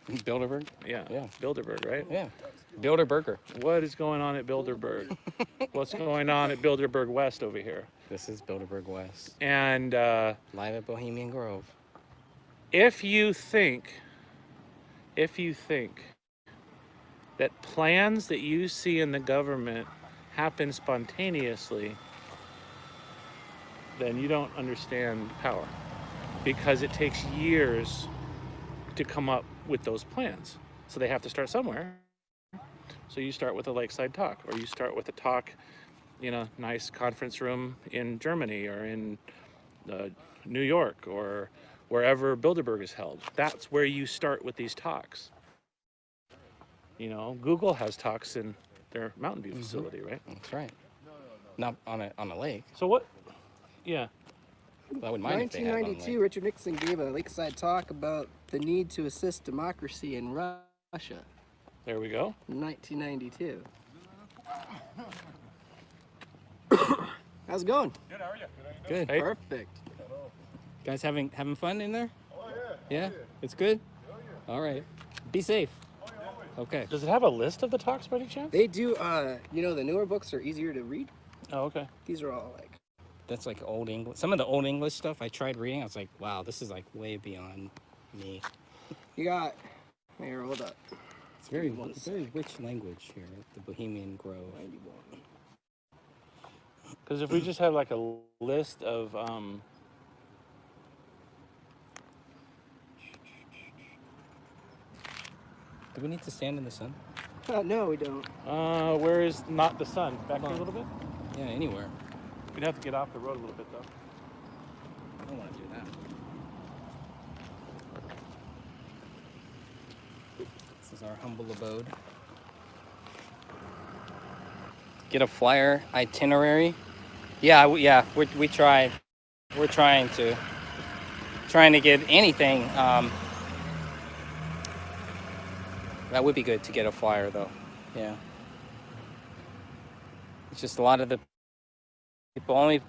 Bilderberg? Yeah. Yeah. Bilderberg, right? Yeah. Bilderberger. What is going on at Bilderberg? What's going on at Bilderberg West over here? This is Bilderberg West. And live at Bohemian Grove. if you think that plans that you see in the government happen spontaneously, then you don't understand power, because it takes years to come up with those plans. So they have to start somewhere. So you start with a lakeside talk, or you start with a talk in a nice conference room in Germany or in New York or wherever Bilderberg is held. That's where you start with these talks. You know, Google has talks in their Mountain View facility, right? That's right. Not on a lake. So what? Yeah. I wouldn't mind if they had it on a 1992, lake. Richard Nixon gave a lakeside talk about the need to assist democracy in Russia. There we go. 1992. How's it going? Good, how are you? Good. Hey. Perfect. Guys having fun in there? Oh yeah. Yeah? It's good? All right. Be safe. Okay. Does it have a list of the talks by any chance? They do, you know, the newer books are easier to read. Oh, okay. These are all like... That's like old English. Some of the old English stuff I tried reading, I was like, wow, this is like way beyond me. You got... Here, hold up. It's very rich language here at the Bohemian Grove. Because if we just have like a list of Do we need to stand in the sun? No, we don't. where is not the sun? Back here a little bit? Yeah, anywhere. We'd have to get off the road a little bit though. I don't want to do that. This is our humble abode. Get a flyer itinerary. Yeah, we tried. We're trying to get anything. That would be good to get a flyer though. Yeah. It's just a lot of the people only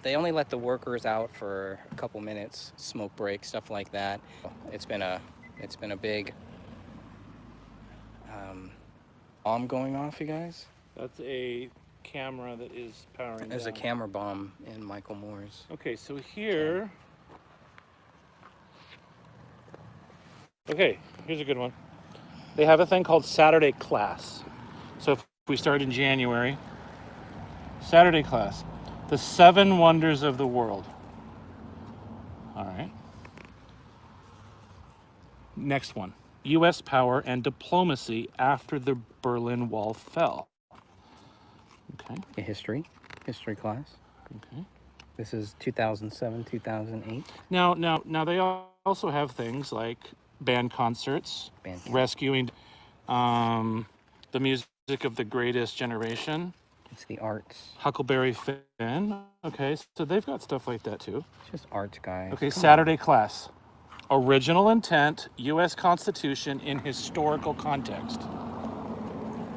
they only let the workers out for a couple minutes, smoke break, stuff like that. It's been a big bomb going off, you guys. That's a camera that is powering There's a down. camera bomb in Michael Moore's. Okay, so here. Okay, here's a good one. They have a thing called Saturday class. So if we start in January, Saturday class, the 7 wonders of the world. All right. Next one, U.S. power and diplomacy after the Berlin Wall fell. Okay. A history class. Okay. This is 2007, 2008. Now they also have things like band concerts, rescuing the music of the greatest generation. It's the arts. Huckleberry Finn. Okay, so they've got stuff like that too. It's just arts, guys. Okay, Saturday class. Original intent, U.S. Constitution in historical context.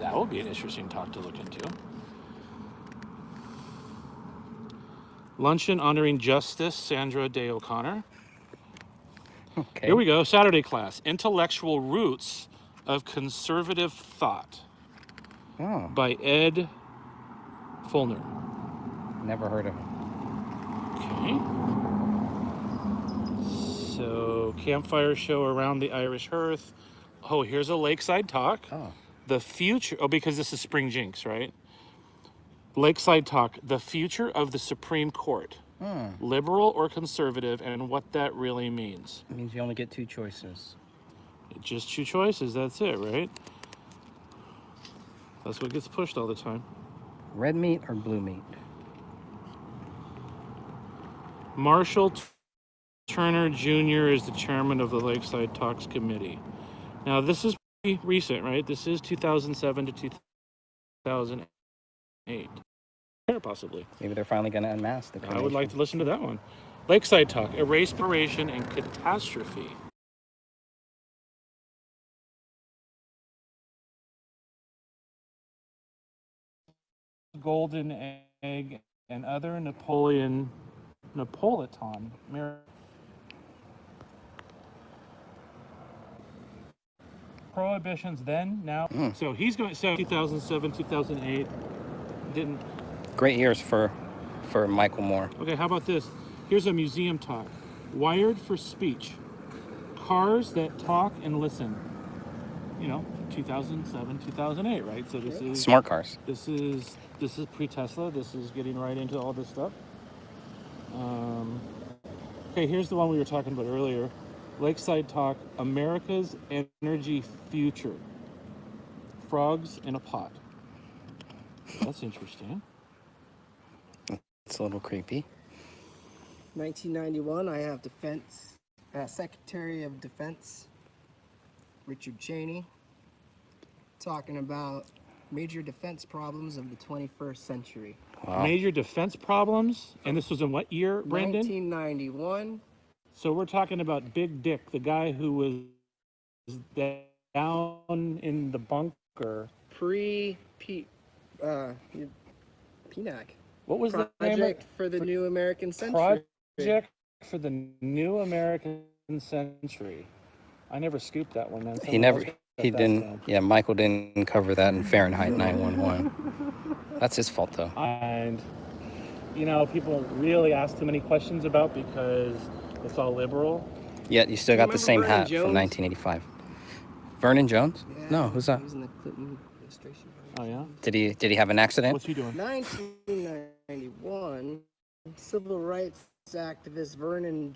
That would be an interesting talk to look into. Luncheon honoring Justice Sandra Day O'Connor. Okay. Here we go, Saturday class. Intellectual Roots of Conservative Thought Oh, by Ed Fulner. never heard of him. Okay. So, campfire show around the Irish hearth. Oh, here's a lakeside talk. Oh. The future, because this is Spring Jinx, right? Lakeside Talk, the future of the Supreme Court. Liberal or conservative, and what that really means. It means you only get two choices. Just two choices, that's it, right? That's what gets pushed all the time. Red meat or blue meat? Marshall Turner Jr. is the chairman of the Lakeside Talks Committee. Now, this is pretty recent, right? This is 2007 to 2008. Possibly. Maybe they're finally going to unmask the I would like to listen to that one. Lakeside Talk, Erase, Inspiration, and Catastrophe. Golden Egg and other Napoleon prohibitions then, now. So he's going, so 2007, 2008, didn't. Great years for Michael Moore. Okay, how about this? Here's a museum talk. Wired for speech. Cars that talk and listen. 2007, 2008, right? So this is smart cars. This is pre-Tesla. This is getting right into all this stuff. Okay, here's the one we were talking about earlier. Lakeside Talk, America's Energy Future. Frogs in a Pot. That's interesting. It's a little creepy. 1991, I have Secretary of Defense Richard Cheney talking about major defense problems of the 21st century. Wow. Major defense problems? And this was in what year, Brendan? 1991. So we're talking about Big Dick, the guy who was down in the bunker. PNAC. What was the name? Project for the New American Century. Project for the New American Century. I never scooped that one, man. He didn't. Yeah, Michael didn't cover that in Fahrenheit 911. That's his fault, though. And, people really ask too many questions about because it's all liberal. Yet you still got the same Vernon hat Jones? from 1985. Vernon Jones? Yeah, No, who's that? He was in the Clinton administration. Oh, yeah? Did he have an accident? What's he doing? 1991, civil rights activist Vernon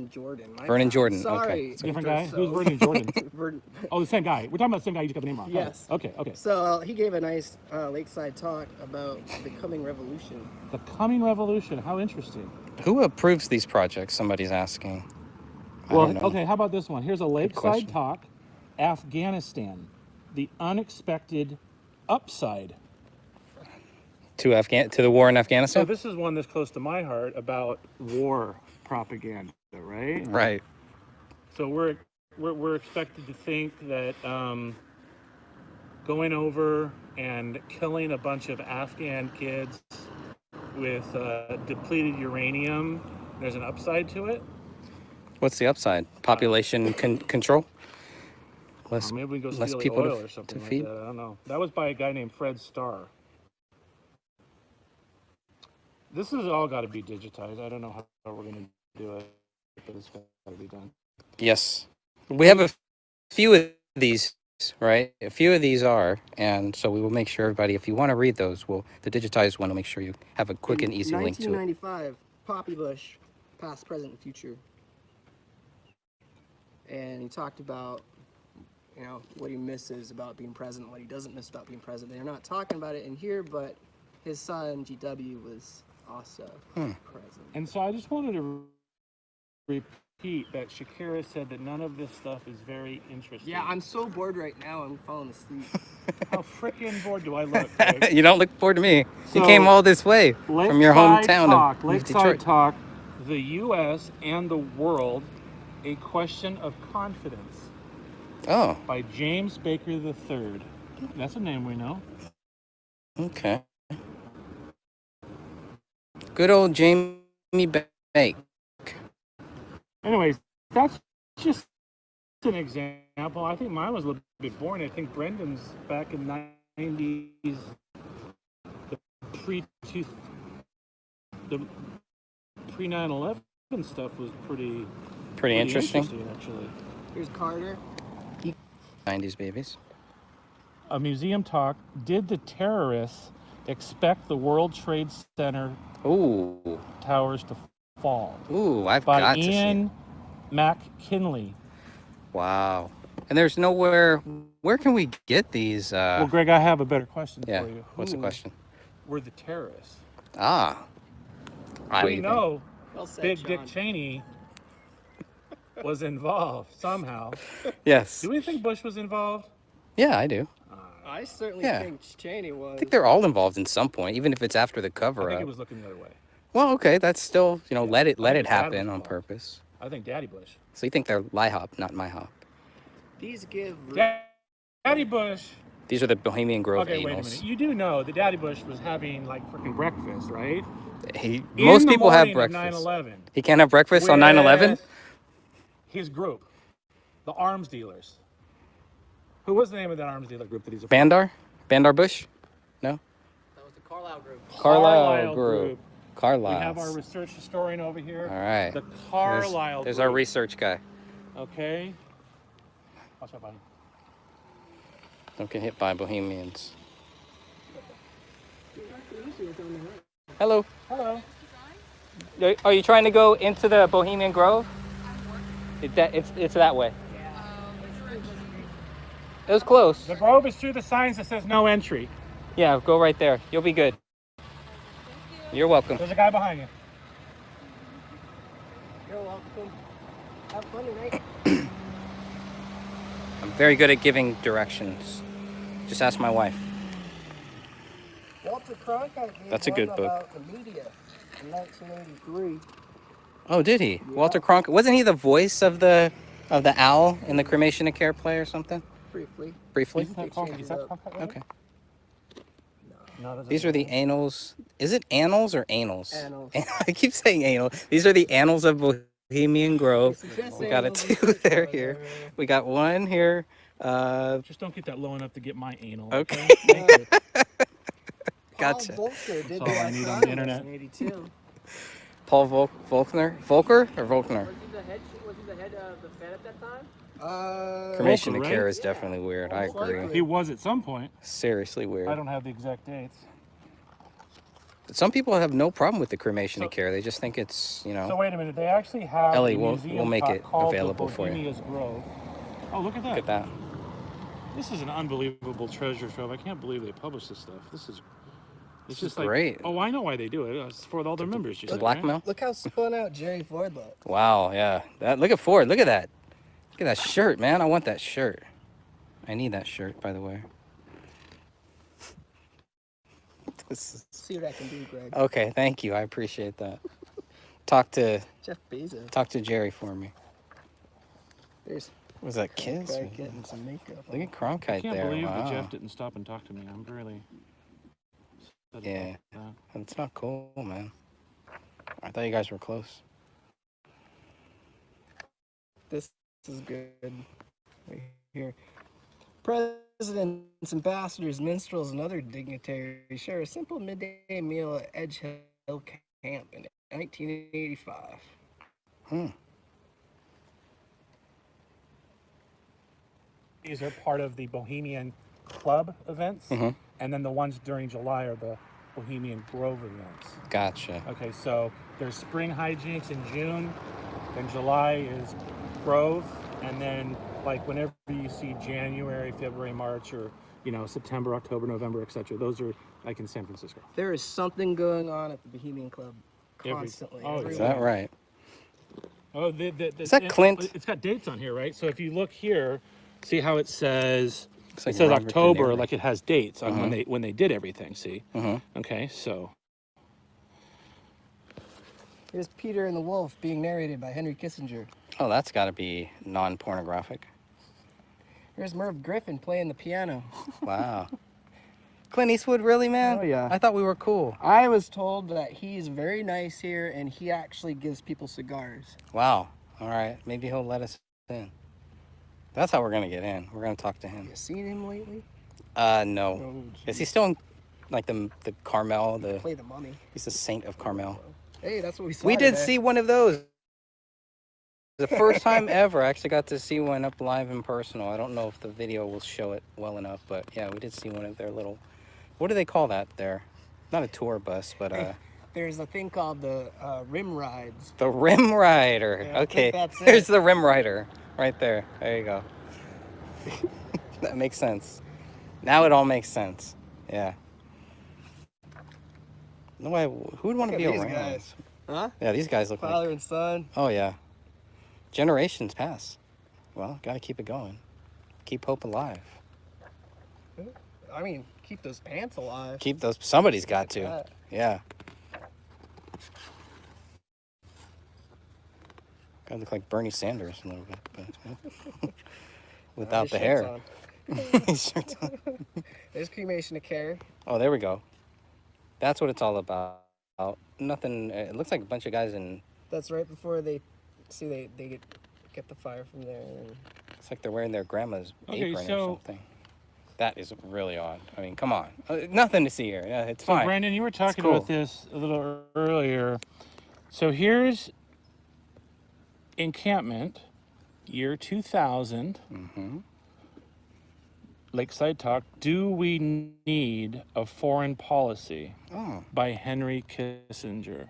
Jordan. Vernon Jordan, Sorry. okay. It's a different guy? Who's Vernon Jordan? Oh, the same guy. We're talking about the same guy. You just got the name wrong. Yes. Okay. So he gave a nice lakeside talk about the coming revolution. The coming revolution. How interesting. Who approves these projects? Somebody's asking. I Well, don't know. okay, how about this one? Here's a lakeside question. talk, Afghanistan, the unexpected upside. To the war in So Afghanistan? this is one that's close to my heart about war propaganda, right? Right. So we're expected to think that going over and killing a bunch of Afghan kids with depleted uranium, there's an upside to it. What's the upside? Population control? Less, Or maybe we go less steal the people oil to or something like feed? that. I don't know. That was by a guy named Fred Starr. This has all got to be digitized. I don't know how we're going to do it, but it's got to be done. Yes. We have a few of these, right? A few of these are, and so we will make sure everybody, if you want to read those, the digitized one will make sure you have a quick and easy link to it. 1995, Poppy Bush, past, present, and future. And he talked about, what he misses about being president, what he doesn't miss about being president. They're not talking about it in here, but his son, GW, was also president. And so I just wanted to repeat that Shakira said that none of this stuff is very interesting. Yeah, I'm so bored right now, I'm falling asleep. How freaking bored do I look, Greg? You don't look bored to me. So, you came all this way from your hometown of Lakeside Detroit. Talk, the U.S. and the world, a question of confidence. Oh, By James Baker III. That's a name we know. okay. Good old Jamie Bake. Anyways, that's just an example. I think mine was a little bit boring. I think Brendan's back in the 90s, the pre-9/11 stuff was pretty Interesting. actually. Here's Carter. 90s babies. A museum talk, did the terrorists Expect the World Trade Center Ooh. towers to fall. Ooh, I've By got to see it. Ian McKinley. Wow. And there's nowhere. Where can we get these? Well, Greg, I have a better question yeah. for you. What's the Who question? were the terrorists? Ah. We know Well said, Big John. Dick Cheney was involved somehow. Yes. Do we think Bush was involved? Yeah, I do. I certainly Yeah. think Cheney was. I think they're all involved in some point, even if it's after the I cover think up. it was looking the other way. Well, okay, that's still, you know, Yeah. let it I think Dad happen was on involved. purpose. I think Daddy Bush. So you think they're LIHOP, not MIHOP. These give. Daddy Bush. These are the Bohemian Grove Okay, wait a anals. minute. You do know that Daddy Bush was having like freaking breakfast, right? Most people have In the morning breakfast. of 9/11. He can't have breakfast on 9/11? With his group, the arms dealers. Who was the name of that arms dealer group that he's a part of? Bandar? Bandar Bush? No? That was the Carlisle group. Carlisle Group. Carlisle. We have our research historian over here. All right. The Carlisle There's group. our research guy. Okay. Watch out, buddy. Don't get hit by Bohemians. Hello. Hello. Are you trying to go into the Bohemian Grove? It's that way. It was close. The Grove is through the signs that says no entry. Yeah, go right there. You'll be good. You're welcome. There's a guy behind you. You're welcome. Have fun tonight. I'm very good at giving directions. Just ask my wife. Walter Cronkite gave That's a good one book. about the media in 1983. Oh, did he? Yeah. Walter Cronkite. Wasn't he the voice of the owl in the Cremation of Care play or something? Briefly. Briefly? Isn't that Cronkite? Is that Cronkite? Okay. No, These are the annals. Is it annals or anals? Annals. I keep saying anal. These are the annals of Bohemian Grove. We got a two there here. We got one here. Just don't get that low enough to get my anal. Okay. Thank you. Gotcha. Paul Volcker did That's all I need on the internet. in 82. Paul Volkner? Volker or Volkner? Was he the head of the Fed at that time? Cremation Volker, of Care right? is definitely weird. I Most agree. likely. He was at some point. Seriously weird. I don't have the exact dates. Some people have no problem with the Cremation of Care. They just think it's, you know. So wait a minute. They actually have Ellie, a we'll museum make it called available the for you. Bohemian Grove. Oh, look at that. Look at that. This is an unbelievable treasure trove. I can't believe they published this stuff. It's This just is like, great. oh, I know why they do it. It's for all their members. You The said, blackmail? Look how spun out Jerry Ford looked. Wow, yeah. Look at Ford. Look at that. Look at that shirt, man. I want that shirt. I need that shirt, by the way. See what I can do, Greg. Okay, thank you. I appreciate that. Talk to Jeff Bezos. Jerry for me. There's Was that Kiss? Greg getting some makeup. Look at I Cronkite can't there. believe Wow. that Jeff didn't stop and talk to me. I'm really upset Yeah. about that. That's not cool, man. I thought you guys were close. This is good. Right here. Presidents, ambassadors, minstrels, and other dignitaries share a simple midday meal at Edge Hill Camp in 1985. These are part of the Bohemian Club events, Mhm. and then the ones during July are the Bohemian Grove events. Gotcha. Okay, so there's spring hijinks in June, then July is Grove, and then like whenever you see January, February, March, or September, October, November, etc. Those are like in San Francisco. There is something going on at the Bohemian Club Every- constantly. oh, Is everywhere. that right? Oh, Is that Clint? It's got dates on here, right? So if you look here, see how it says Looks like it says Robert De October, Niro. like it has dates on when they did everything. See? Okay, so Here's Peter and the Wolf being narrated by Henry Kissinger. Oh, that's got to be non-pornographic. Here's Merv Griffin playing the piano. Wow. Clint Eastwood, really, man? Oh, yeah. I thought we were cool. I was told that he's very nice here and he actually gives people cigars. Wow. All right. Maybe he'll let us in. That's how we're going to get in. We're going to talk to him. You seen him lately? No. Oh, Is he still in, like, the Carmel? Play the mummy. He's the saint of Carmel. Hey, that's what we saw We did today. see one of those. The first time ever, I actually got to see one up live and personal. I don't know if the video will show it well enough, but yeah, we did see one of their little, what do they call that there? Not a tour bus, but There's a thing called the rim rides. the Rim Rider. Yeah, I Okay, think that's there's it. the Rim Rider right there. There you go. That makes sense. Now it all makes sense. Yeah. No way. Who would want to Look be at these around? guys. Huh? Yeah, these guys look Father like. and son. Oh yeah. Generations pass. Well, gotta keep it going. Keep hope alive. I mean, keep those pants alive. Keep those. Somebody's got to. that. Yeah. Gotta look like Bernie Sanders a little bit, but without His the shirt's hair. on. His shirt's on. There's cremation of care. Oh, there we go. That's what it's all about. Nothing. It looks like a bunch of guys in. That's right before they get the fire from there. And It's like they're wearing their grandma's Okay, apron or so- something. That is really odd. I mean, come on. Nothing to see here. Yeah, it's So fine. Brandon, you were talking cool. about this a little earlier. So here's encampment, year 2000. Mm-hmm. Lakeside Talk. Do we need a foreign policy? Oh, By Henry Kissinger.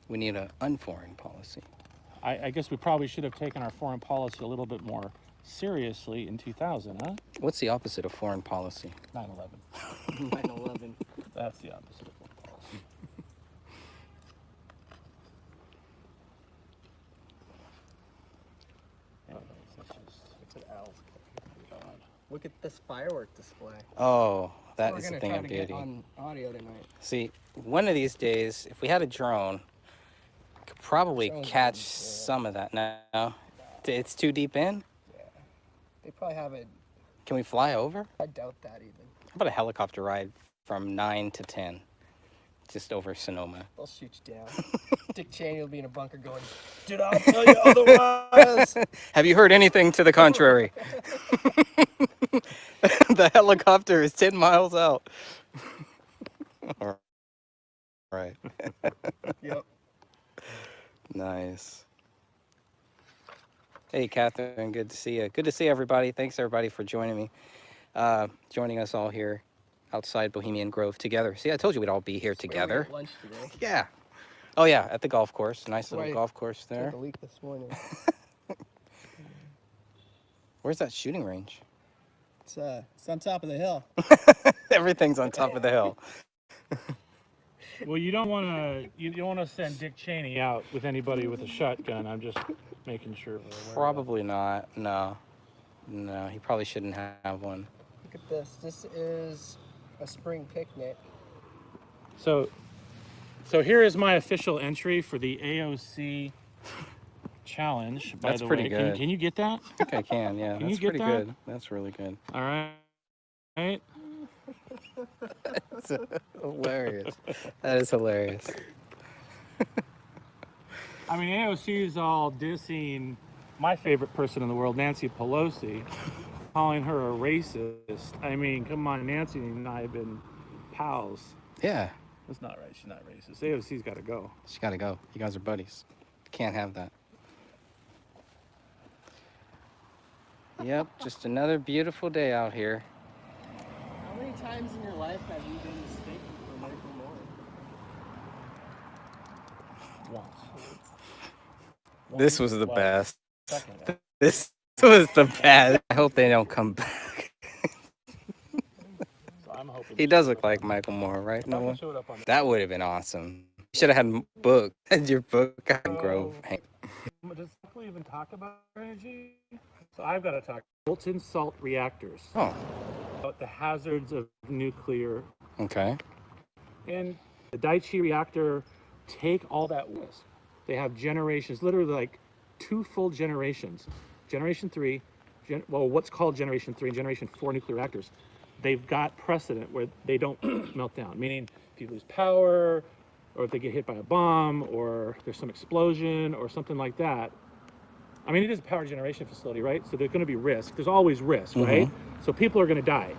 we need an unforeign policy. I guess we probably should have taken our foreign policy a little bit more seriously in 2000, huh? What's the opposite of foreign policy? 9/11. 9/11. That's the opposite of foreign policy. It's an owl. Look at this firework display. Oh, that We're is a gonna thing try of to get beauty. on audio tonight. See, one of these days, if we had a drone, could probably Drones catch wouldn't, some of that. No, it's too deep in. They probably have it. Can we fly over? I doubt that even. How about a helicopter ride from 9 to 10, just over Sonoma? They'll shoot you down. Dick Cheney will be in a bunker going, "Did I tell you otherwise?" Have you heard anything to the contrary? The helicopter is 10 miles out. All right. Yep. Nice. Hey, Catherine, good to see you. Good to see everybody. Thanks, everybody, for joining me. Joining us all here outside Bohemian Grove together. See, I told you we'd all be here together. At lunch today. Yeah. Oh, yeah, at the golf course. Nice little Right. golf course there. Took a leak this morning. Where's that shooting range? It's on top of the hill. Everything's on top of the hill. Well, you don't want to send Dick Cheney out with anybody with a shotgun. I'm just making sure. we're aware of that. Probably not. No. No, he probably shouldn't have one. Look at this. This is a spring picnic. So here is my official entry for the AOC challenge. By That's the pretty way, good. Can you get that? I think I can, yeah. Can you That's get pretty that? good. That's really good. All right. Right. That's hilarious. That is hilarious. I mean, AOC is all dissing my favorite person in the world, Nancy Pelosi, calling her a racist. I mean, come on, Nancy and I have been pals. Yeah, That's not right. She's not racist. AOC's got to go. she got to go. You guys are buddies. Can't have that. Yep, just another beautiful day out here. How many times in your life have you been mistaken for Michael Moore? Once. This was the Well, best. second. This was the best. I hope they don't come back. So I'm hoping He does look like Michael Moore, right? If I can Noah? show it up on That would have been awesome. You should have had a book. Had your book on Grove. Does Buckley even talk about energy? So I've got to talk molten salt reactors. Oh, About the hazards of nuclear. okay. And the Daiichi reactor, take all that risk. They have generations, literally like 2 full generations. Generation 3, what's called Generation 3 and Generation 4 nuclear reactors. They've got precedent where they don't melt down, meaning if you lose power, or if they get hit by a bomb, or there's some explosion, or something like that. I mean, it is a power generation facility, right? So there's going to be risk. There's always risk, right? So people are going to die.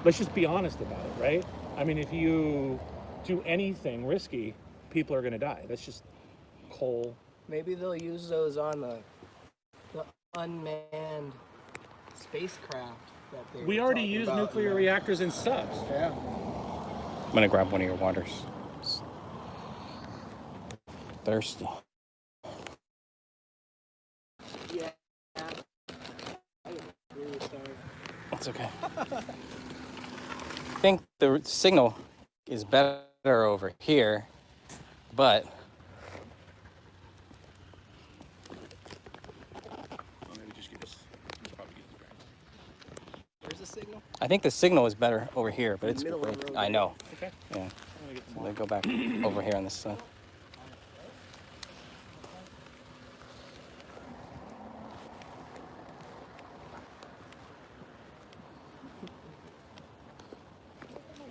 Let's just be honest about it, right? I mean, if you do anything risky, people are going to die. That's just coal. Maybe they'll use those on the unmanned spacecraft that they We were already talking use about in nuclear the- reactors in subs. Yeah. gonna grab one of your waters. It's thirsty. Yeah. I'm really sorry. That's okay. I think the signal is better over here, but Maybe just get this. Probably get this back. Where's the signal? I think the signal is better over here, but In the it's middle of the road, I right? know. Okay. Yeah. So they go back over here on this side.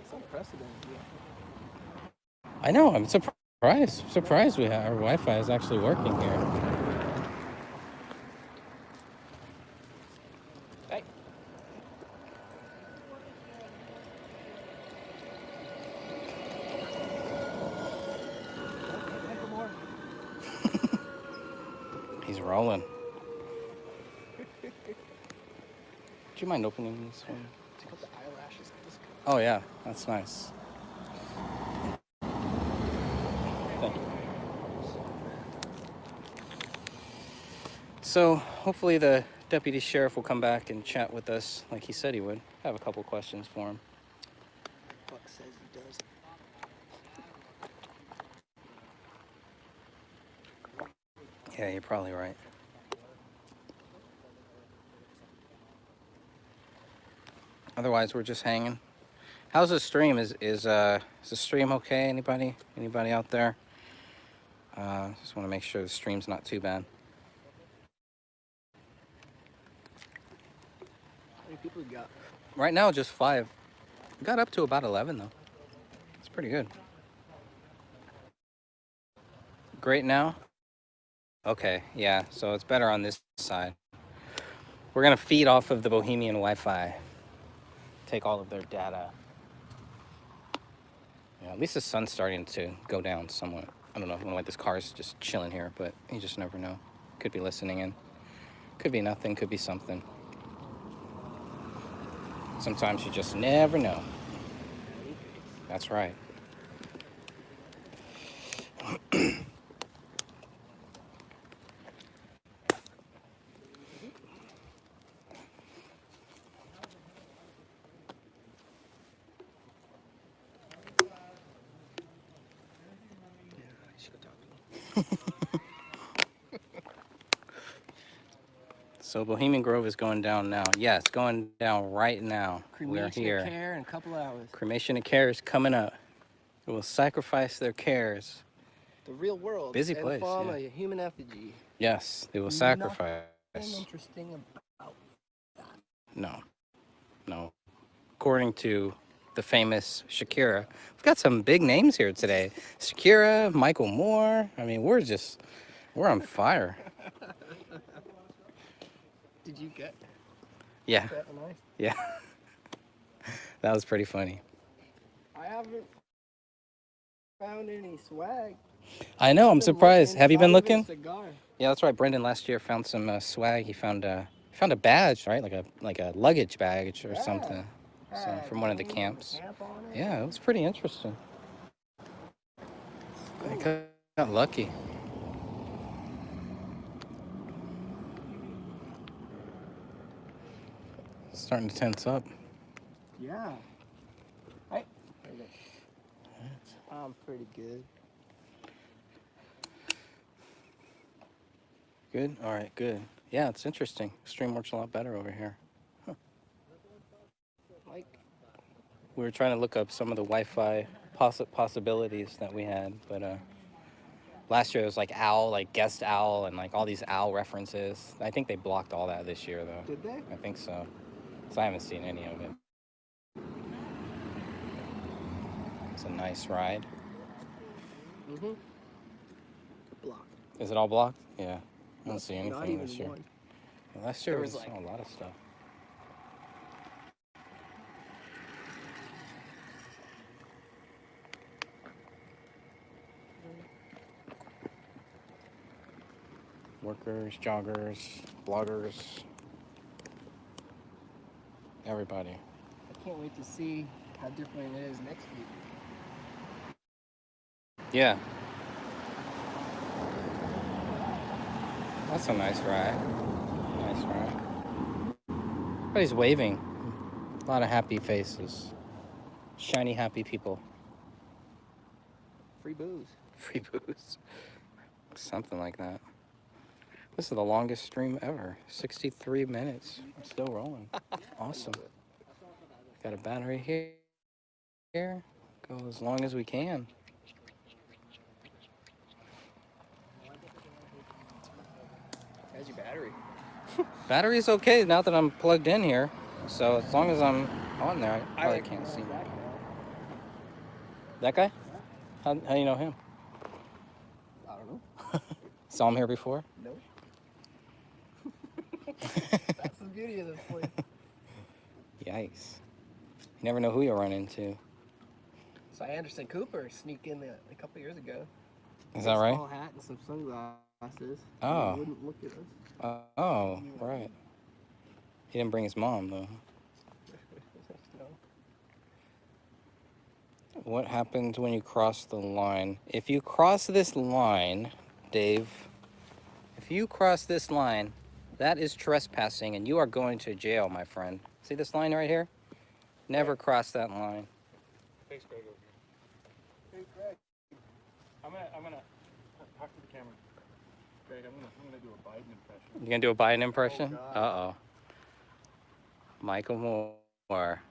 It's unprecedented. I know. I'm surprised. Surprised our Wi-Fi is actually working here. Hey. He's rolling. Do you mind opening this one? Check out the eyelashes. Oh yeah, that's nice. Thank you. So hopefully the deputy sheriff will come back and chat with us like he said he would. I have a couple questions for him. Buck says he does. Yeah, you're probably right. Otherwise, we're just hanging. How's the stream? Is the stream okay? Anybody out there? Just want to make sure the stream's not too bad. How many people we got? Right now, just 5. Got up to about 11 though. It's pretty good. Great now. Okay, yeah. So it's better on this side. We're gonna feed off of the Bohemian Wi-Fi. Take all of their data. Yeah, at least the sun's starting to go down somewhat. I don't know why this car's just chilling here, but you just never know. Could be listening in. Could be nothing, could be something. Sometimes you just never know. That's right. So Bohemian Grove is going down now. Yeah, it's going down right now. We're Cremation here. of care in a couple hours. Cremation of care is coming up. They will sacrifice their cares. The real world. Busy in place, the form yeah. of a human effigy. Yes, they will sacrifice. Nothing interesting about. No. According to the famous Shakira, we've got some big names here today. Shakira, Michael Moore. I mean, we're on fire. Did you get Yeah, that nice? yeah. That was pretty funny. I haven't found any swag. I know, I'm Been surprised. looking Have you been inside of looking? a cigar. Yeah, that's right. Brendan last year found some swag. He found a badge, right? Like a luggage badge or something. So from one of the camps. Camp on it. Yeah, it was pretty interesting. I got lucky. Starting to tense up. Yeah. Hey. I'm pretty good. Good? All right, good. Yeah, it's interesting. Stream works a lot better over here. Huh. Like, We were trying to look up some of the Wi-Fi possibilities that we had, but last year it was like owl, like guest owl, and like all these owl references. I think they blocked all that this year, though. did they? I think so. So I haven't seen any of it. It's a nice ride. Mm-hmm. Block. Is it all blocked? Yeah. I don't see Not anything even this year. one. Last year There was was, like- a lot of stuff. Workers, joggers, bloggers, everybody. I can't wait to see how different it is next week. Yeah. That's a nice ride. Nice ride. Everybody's waving. A lot of happy faces. Shiny, happy people. Free booze. Free booze. Something like that. This is the longest stream ever. 63 minutes. Still rolling. Awesome. Got a battery here. Go as long as we can. How's your battery? Battery's okay now that I'm plugged in here. So as long as I'm on there, I probably can't see. That guy? How do you know him? I don't know. Saw him here before? No. That's the beauty of this place. Yikes. You never know who you'll run into. So Anderson Cooper sneaked in a couple years ago. Is that right? Small hat and some sunglasses. Oh. He wouldn't look at us. Oh, right. He didn't bring his mom, though. No. What happens when you cross the line? If you cross this line, Dave, if you cross this line, that is trespassing, and you are going to jail, my friend. See this line right here? Never cross that line. Thanks, Greg. Over here. Hey, Greg. I'm gonna talk to the camera. Greg, I'm gonna do a Biden impression. You gonna do a Biden impression? Oh, Uh-oh. Michael Moore.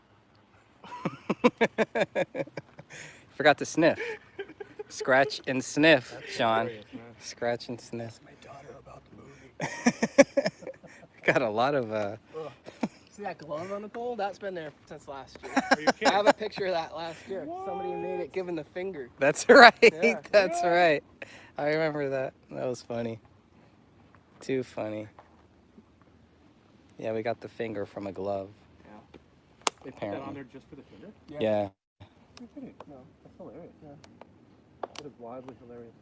Forgot to sniff. Scratch and sniff, Sean. Scratch and sniff. My daughter about the movie. Got a lot of See that glove on the pole? That's been there since last year. Are you I kidding? have a picture of that last year. Somebody made it giving the finger. That's right. Yeah. That's right. I remember that. That was funny. Too funny. Yeah, we got the finger from a glove. They put that Apparently. on there just for the finger? Yeah. No, that's hilarious. Yeah. That is wildly hilarious.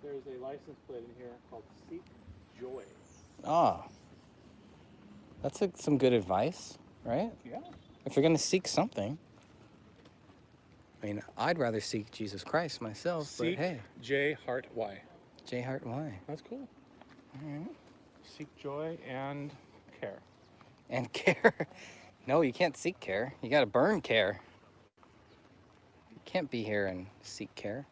There's a license plate in here called Seek Joy. Oh. That's some good advice, right? Yeah. If you're going to seek something. I mean, I'd rather seek Jesus Christ myself, Seek but hey. J Heart Y. J Heart Y. That's cool. All right. Seek joy and care. And care. No, you can't seek care. You got to burn care. You can't be here and seek care.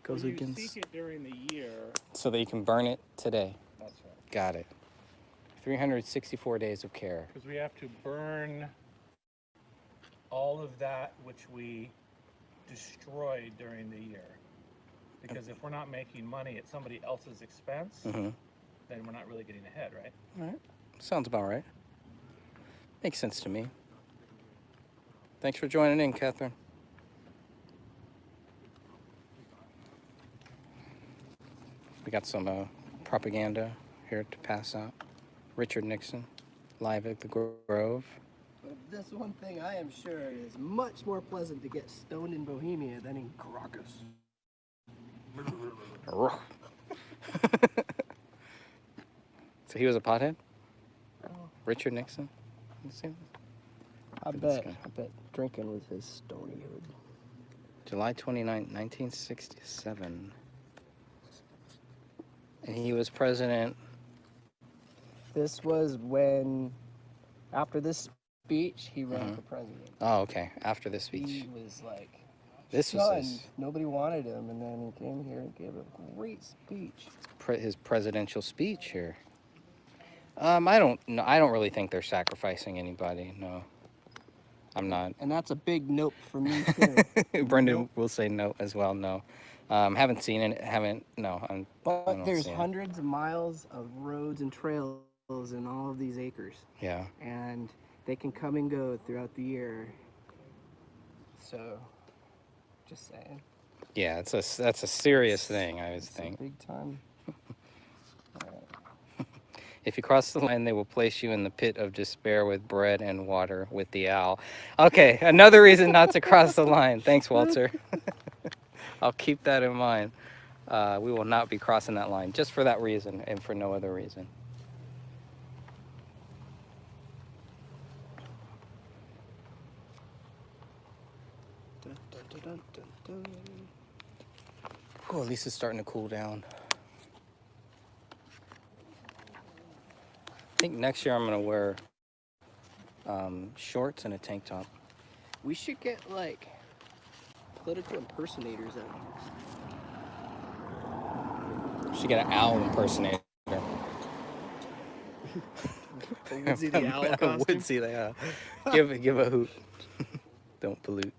Goes Well, you against. seek it during the year. So that you can burn it today. That's right. Got it. 364 days of care. Because we have to burn all of that which we destroyed during the year. Because if we're not making money at somebody else's expense, Mm-hmm. then we're not really getting ahead, right? All right. Sounds about right. Makes sense to me. Thanks for joining in, Catherine. We got some propaganda here to pass out. Richard Nixon, live at the Grove. But this one thing I am sure is much more pleasant to get stoned in Bohemia than in Caracas. So he was a pothead? Richard Nixon? Let's see. I bet drinking was his stonyhood. July 29th, 1967. And he was president. This was when, after this speech, he ran for president. Oh, okay. After the speech. He was like, This was stunned. his, Nobody wanted him, and then he came here and gave a great speech. his presidential speech here. I don't know. I don't really think they're sacrificing anybody. No, I'm not. And that's a big nope for me too. Brendan will say no as well. No, haven't seen it. Haven't. No, I But don't there's see it. hundreds of miles of roads and trails in all of these acres, Yeah. and they can come and go throughout the year. So, just saying. Yeah. That's a serious thing. I would It's a think. big time. If you cross the line, they will place you in the pit of despair with bread and water with the owl. Okay, another reason not to cross the line. Thanks, Walter. I'll keep that in mind. We will not be crossing that line just for that reason and for no other reason. Oh, at least it's starting to cool down. I think next year I'm gonna wear shorts and a tank top. We should get like political impersonators out here. Should get an owl impersonator. A Woodsy the Owl A costume. Woodsy the Owl. Give a hoot. Don't pollute.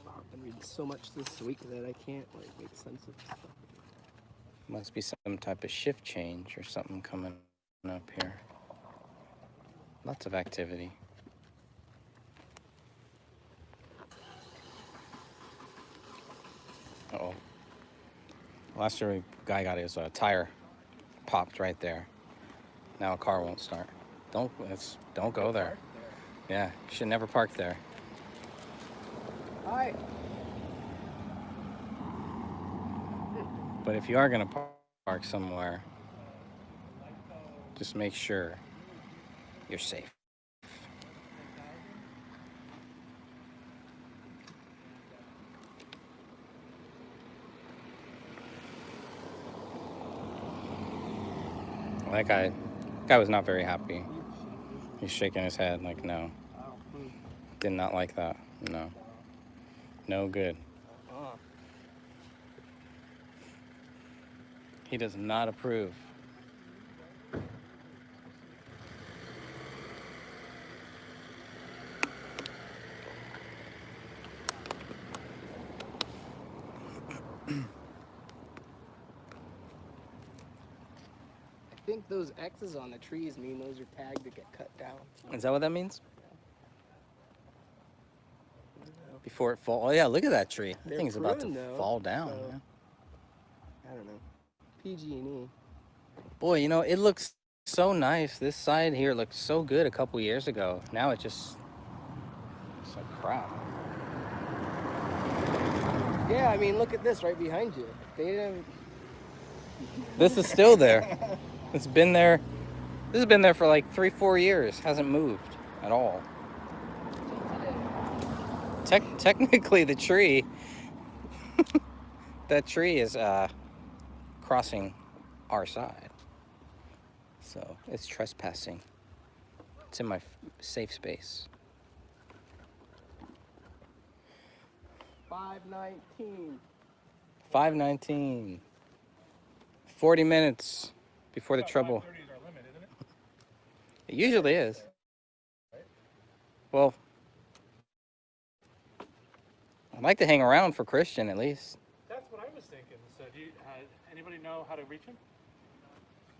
I've been reading so much this week that I can't like make sense of stuff. Must be some type of shift change or something coming up here. Lots of activity. Uh-oh. Last year, a guy got his tire popped right there. Now a car won't start. Don't go there. Yeah, you should never park there. Hi. But if you are gonna park somewhere, just make sure you're safe. That guy was not very happy. He's shaking his head like, no. Did not like that. No. No good. He does not approve. I think those X's on the trees mean those are tagged to get cut down. Is that what that means? Before it falls. Oh yeah, look at that tree. That They're thing's about to pruned, though, fall down. so- Man. I don't know. PG&E. Boy, you know, it looks so nice. This side here looked so good a couple years ago. Now it's like crap. Yeah, I mean, look at this right behind you. They didn't. This is still there. It's been there. This has been there for like 3-4 years. Hasn't moved at all. Technically, the tree. That tree is crossing our side, so it's trespassing. It's in my safe space. 5:19. 5:19. 40 minutes before the trouble. 5:30 is our limit, isn't it? It usually is. Well, I'd like to hang around for Christian at least. That's what I was thinking. So do you, anybody know how to reach him?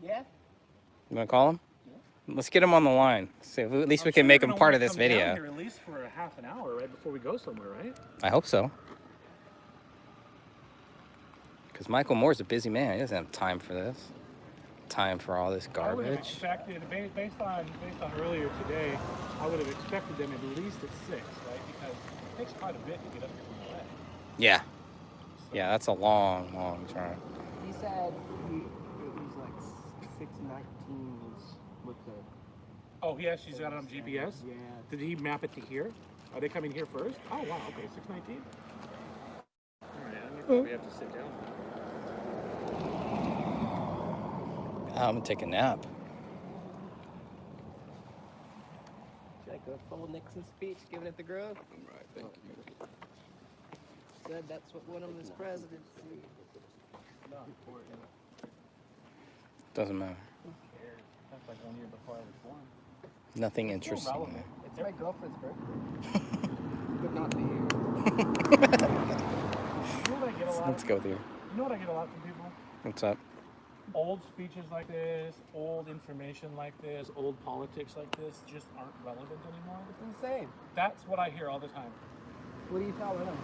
Yeah? You want to call him? Let's get him on the line. See if at least we can make him part of this video. Here at least for a half an hour right before we go somewhere, right? I hope so. Because Michael Moore's a busy man. He doesn't have time for this. Time for all this I would have garbage. expected, based on earlier today, I would have expected them at least at 6, right? Because it takes quite a bit to get up here from LA. Yeah. Yeah, that's a long, long turn. He said it was like 6:19 was what the. Oh, yeah, she's got it on GPS? Yeah. Did he map it to here? Are they coming here first? Oh, wow, okay, 6:19. All right, I'm gonna probably have to sit down. I'm going to take a nap. Should I go full Nixon speech given at the Grove? Right, thank you. Said that's what won him his presidency. Doesn't matter. That's like 1 year before I was born. Nothing interesting. It's my girlfriend's birthday. But not the year. You know what I get a lot Let's of? go there. You know what I get a lot from people? What's up? Old speeches like this, old information like this, old politics like this just aren't relevant anymore. It's insane. That's what I hear all the time. What do you tell them?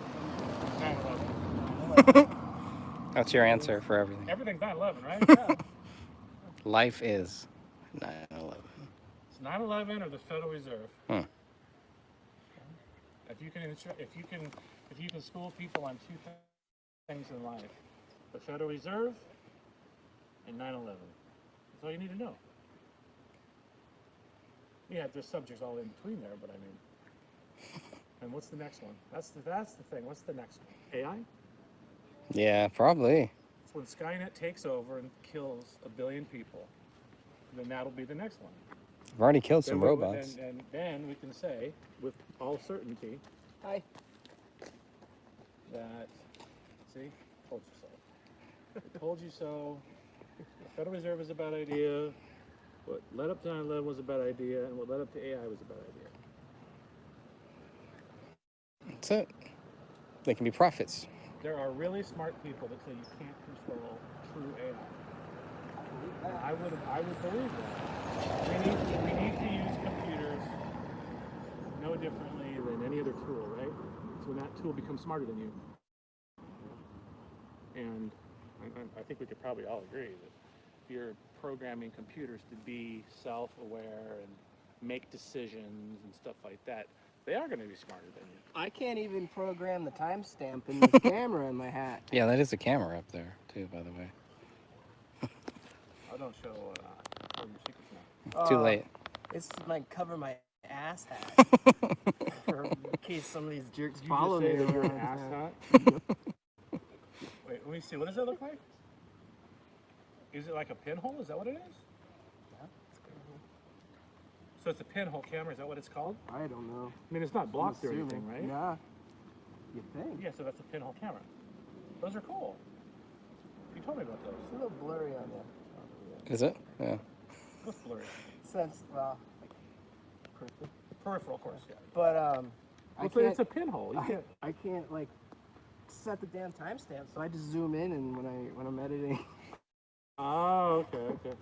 9/11. That's your answer for everything. Everything's 9/11, right? Yeah. Life is 9/11. It's 9/11 or the Federal Reserve. If you can school people on two things in life, the Federal Reserve and 9/11. That's all you need to know. Yeah, there's subjects all in between there, but I mean, and what's the next one? That's the thing. What's the next one? AI? Yeah, probably. It's when Skynet takes over and kills 1 billion people. Then that'll be the next one. I've already killed some robots. And then we can say, with all certainty, Hi. that, see, told you so. I told you so. The Federal Reserve is a bad idea. What led up to 9/11 was a bad idea, and what led up to AI was a bad idea. That's it. They can be prophets. There are really smart people that say you can't control true AI. I would believe that. We need to use computers no differently than any other tool, right? So when that tool becomes smarter than you. And I think we could probably all agree that if you're programming computers to be self-aware and make decisions and stuff like that, they are going to be smarter than you. I can't even program the timestamp in the camera in my hat. Yeah, that is a camera up there, too, by the way. I don't show your secrets now. Too late. It's like cover my ass hat. In case some of these jerks follow me. Did you just say that you're an ass hat? Wait, let me see. What does that look like? Is it like a pinhole? Is that what it is? Yeah. So it's a pinhole camera. Is that what it's called? I don't know. I mean, it's not blocked or Assuming. anything, right? Yeah. You think? Yeah, so that's a pinhole camera. Those are cool. You told me about those. It's a little blurry on them. Is it? Yeah. What's blurry? Since, well, like, Peripheral, of course. Yeah. but Well, so it's a pinhole. You can't. I can't like set the damn timestamp, so I just zoom in and when I'm editing. Oh, okay.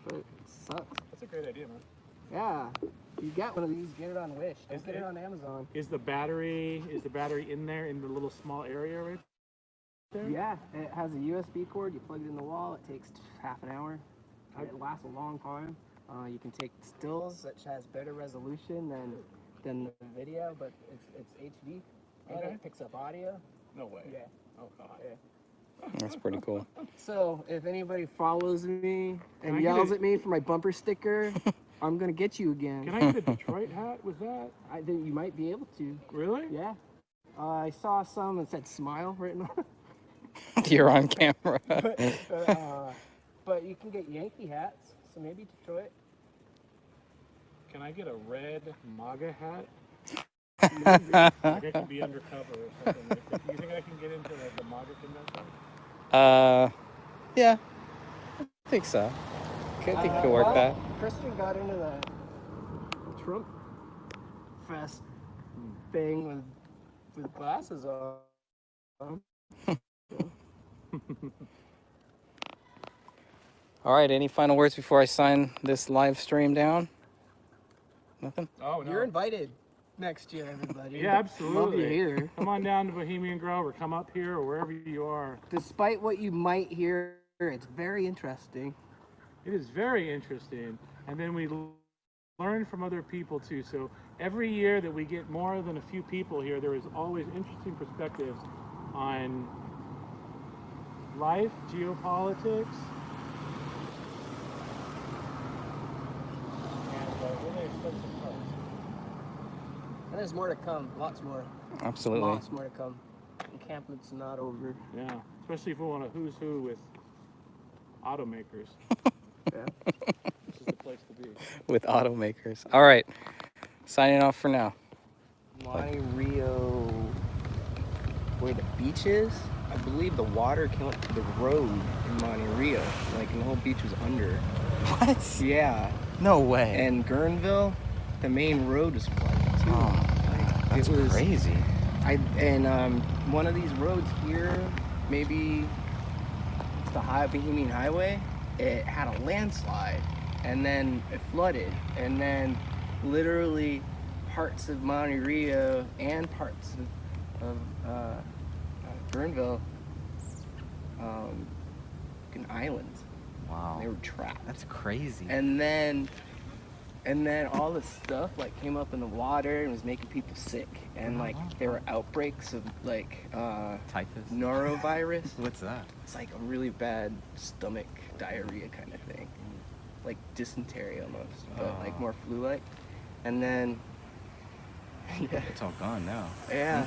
But it sucks. That's a great idea, man. Yeah. You get one of these, get it on Wish. Don't get it on Amazon. Is the battery in there in the little small area right there? Yeah, it has a USB cord. You plug it in the wall. It takes half an hour. It lasts a long time. You can take stills, which has better resolution than the video, but it's HD. And Okay. it picks up audio. No way. Yeah. Oh God. Yeah. That's pretty cool. So if anybody follows me Can and I get yells a- at me for my bumper sticker, I'm gonna get you again. Can I get a Detroit hat with that? I think you might be able to. Really? Yeah. I saw some that said "smile" written on it. You're on camera. But you can get Yankee hats, so maybe Detroit. Can I get a red MAGA hat? Like I could be undercover or something. Do you think I can get into like the MAGA convention? Yeah. I think so. I think you could work well, that. Christian got into the Trump fest thing with glasses on. All right, any final words before I sign this live stream down? Nothing? Oh no. You're invited next year, everybody. Yeah, absolutely. Love you here. Come on down to Bohemian Grove or come up here or wherever you are. Despite what you might hear, it's very interesting. It is very interesting. And then we learn from other people too. So every year that we get more than a few people here, there is always interesting perspectives on life, geopolitics, and really expensive cars. And there's more to come, lots more. Absolutely. Lots more to come. Encampment's not over. Yeah, especially if we want a who's who with automakers. Yeah. This is the place to be. With automakers. All right. Signing off for now. Monte Rio, where the beach is, I believe the water came up to the road in Monte Rio. Like, and the whole beach was under. What? Yeah. No way. And Guerneville, the main road was flooded too. Oh, that's it was crazy. One of these roads here, maybe the Bohemian Highway, it had a landslide, and then it flooded, and then literally parts of Monte Rio and parts of Guerneville, an island. Wow. They were trapped. That's crazy. And then all this stuff like came up in the water and was making people sick, and like there were outbreaks of like Typhus? norovirus. What's that? It's like a really bad stomach diarrhea kind of thing. like dysentery almost, but like more flu-like. And then, yeah. It's all gone now. Yeah.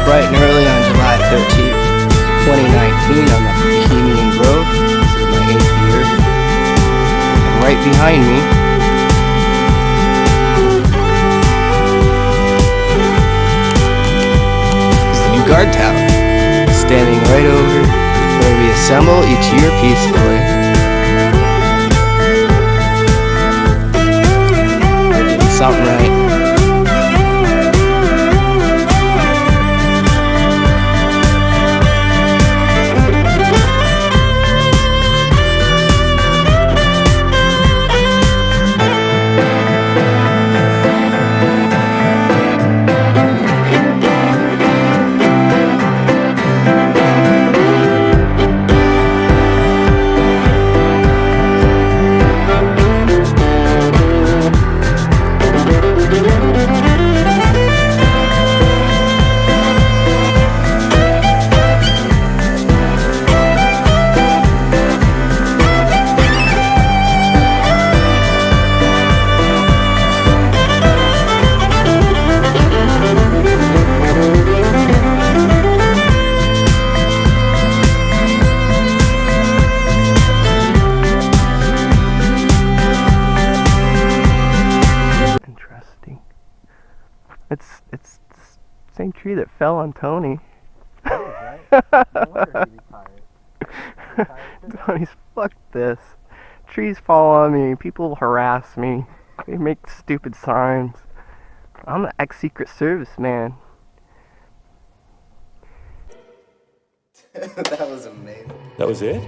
Bright and early on July 13th, 2019. I'm at Bohemian Grove. This is my 8th year. And right behind me is the new guard tower, standing right over where we assemble each year peacefully. We're doing something right. It's the same tree that fell on Tony. Tony's fuck this. Trees fall on me, people harass me, they make stupid signs. I'm an ex-Secret Service man. That was amazing. That was it?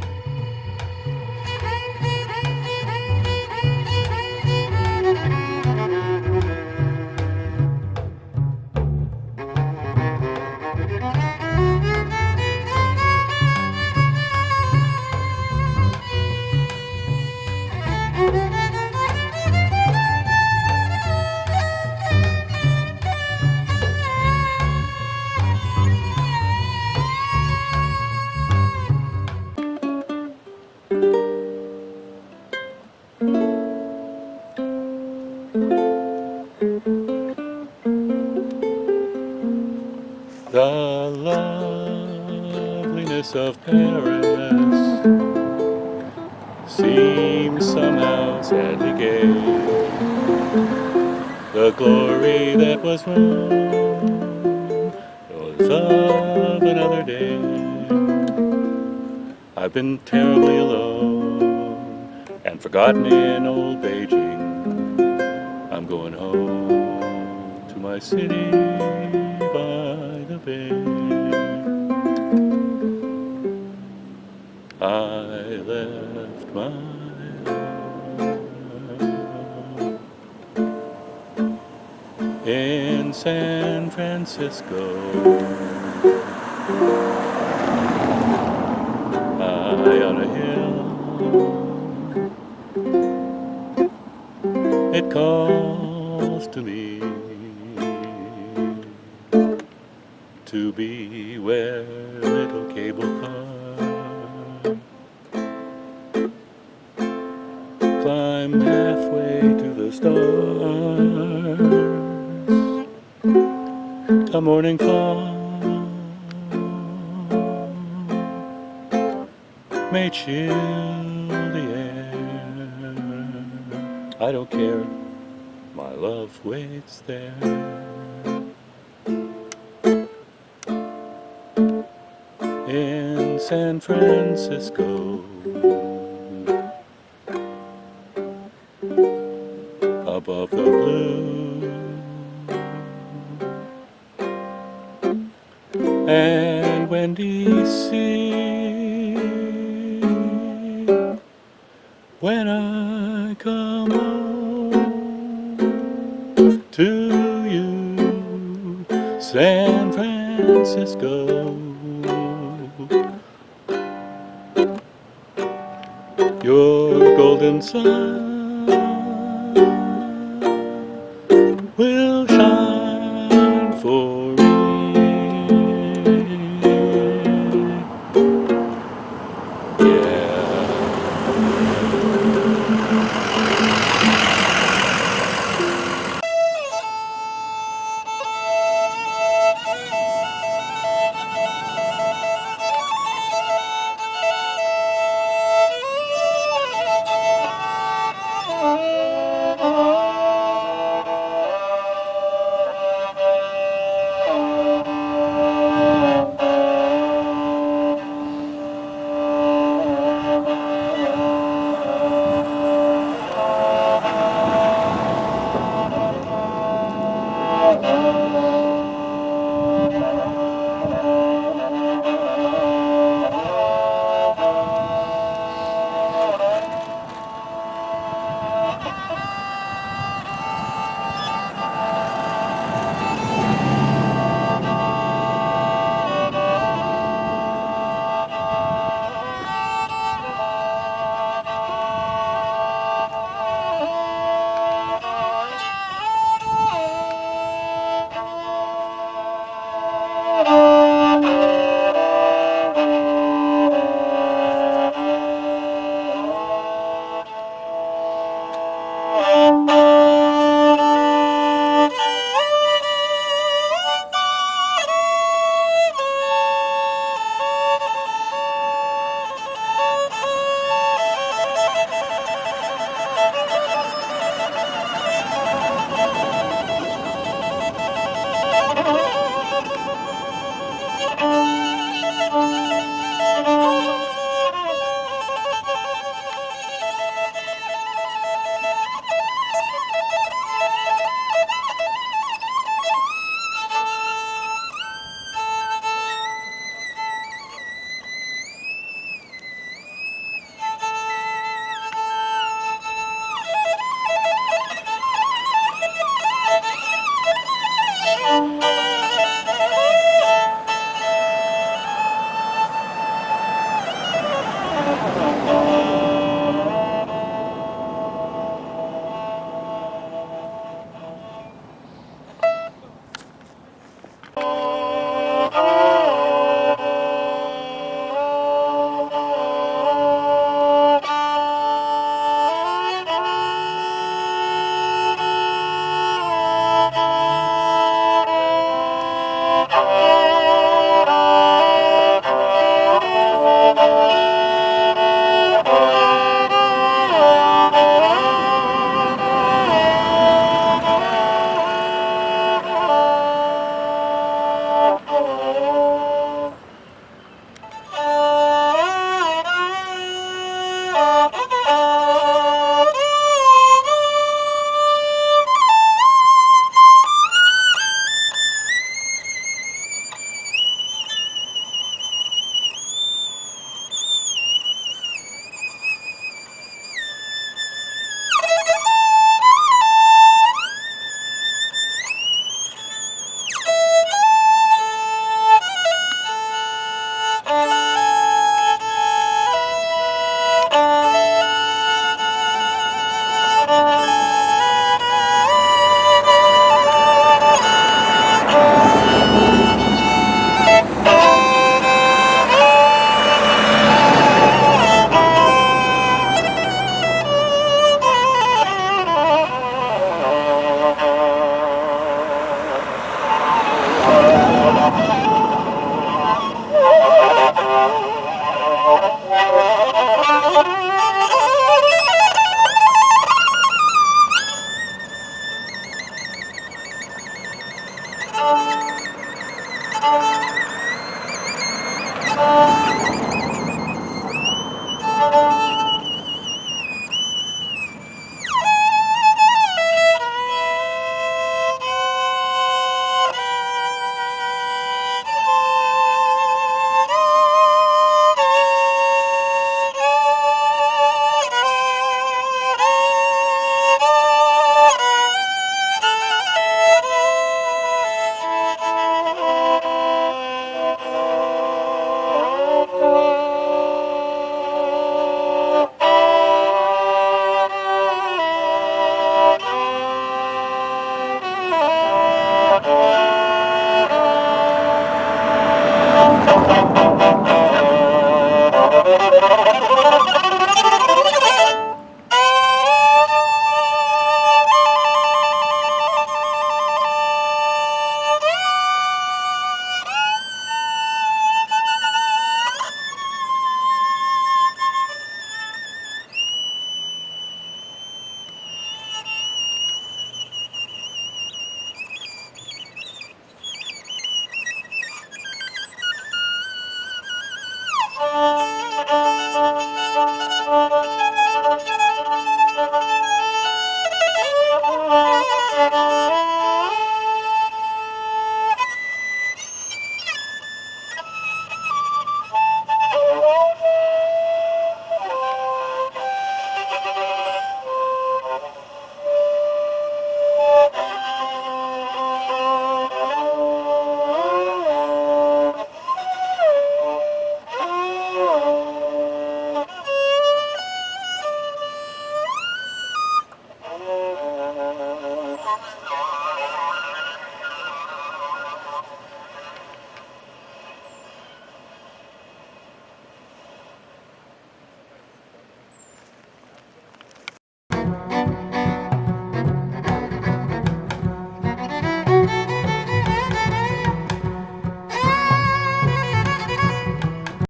The loveliness of Paris seems somehow sadly gay. The glory that was Rome was of another day. I've been terribly alone and forgotten in old Beijing. I'm going home to my city by the bay. I left my home in San Francisco, high on a hill. It calls to me to be where little cable car climb halfway to the stars. A morning fall may chill the air. I don't care, my love waits there. In San Francisco, above the blue, and when DC, when I come home to you, San Francisco, your golden sun will shine for me. Yeah. Thank you.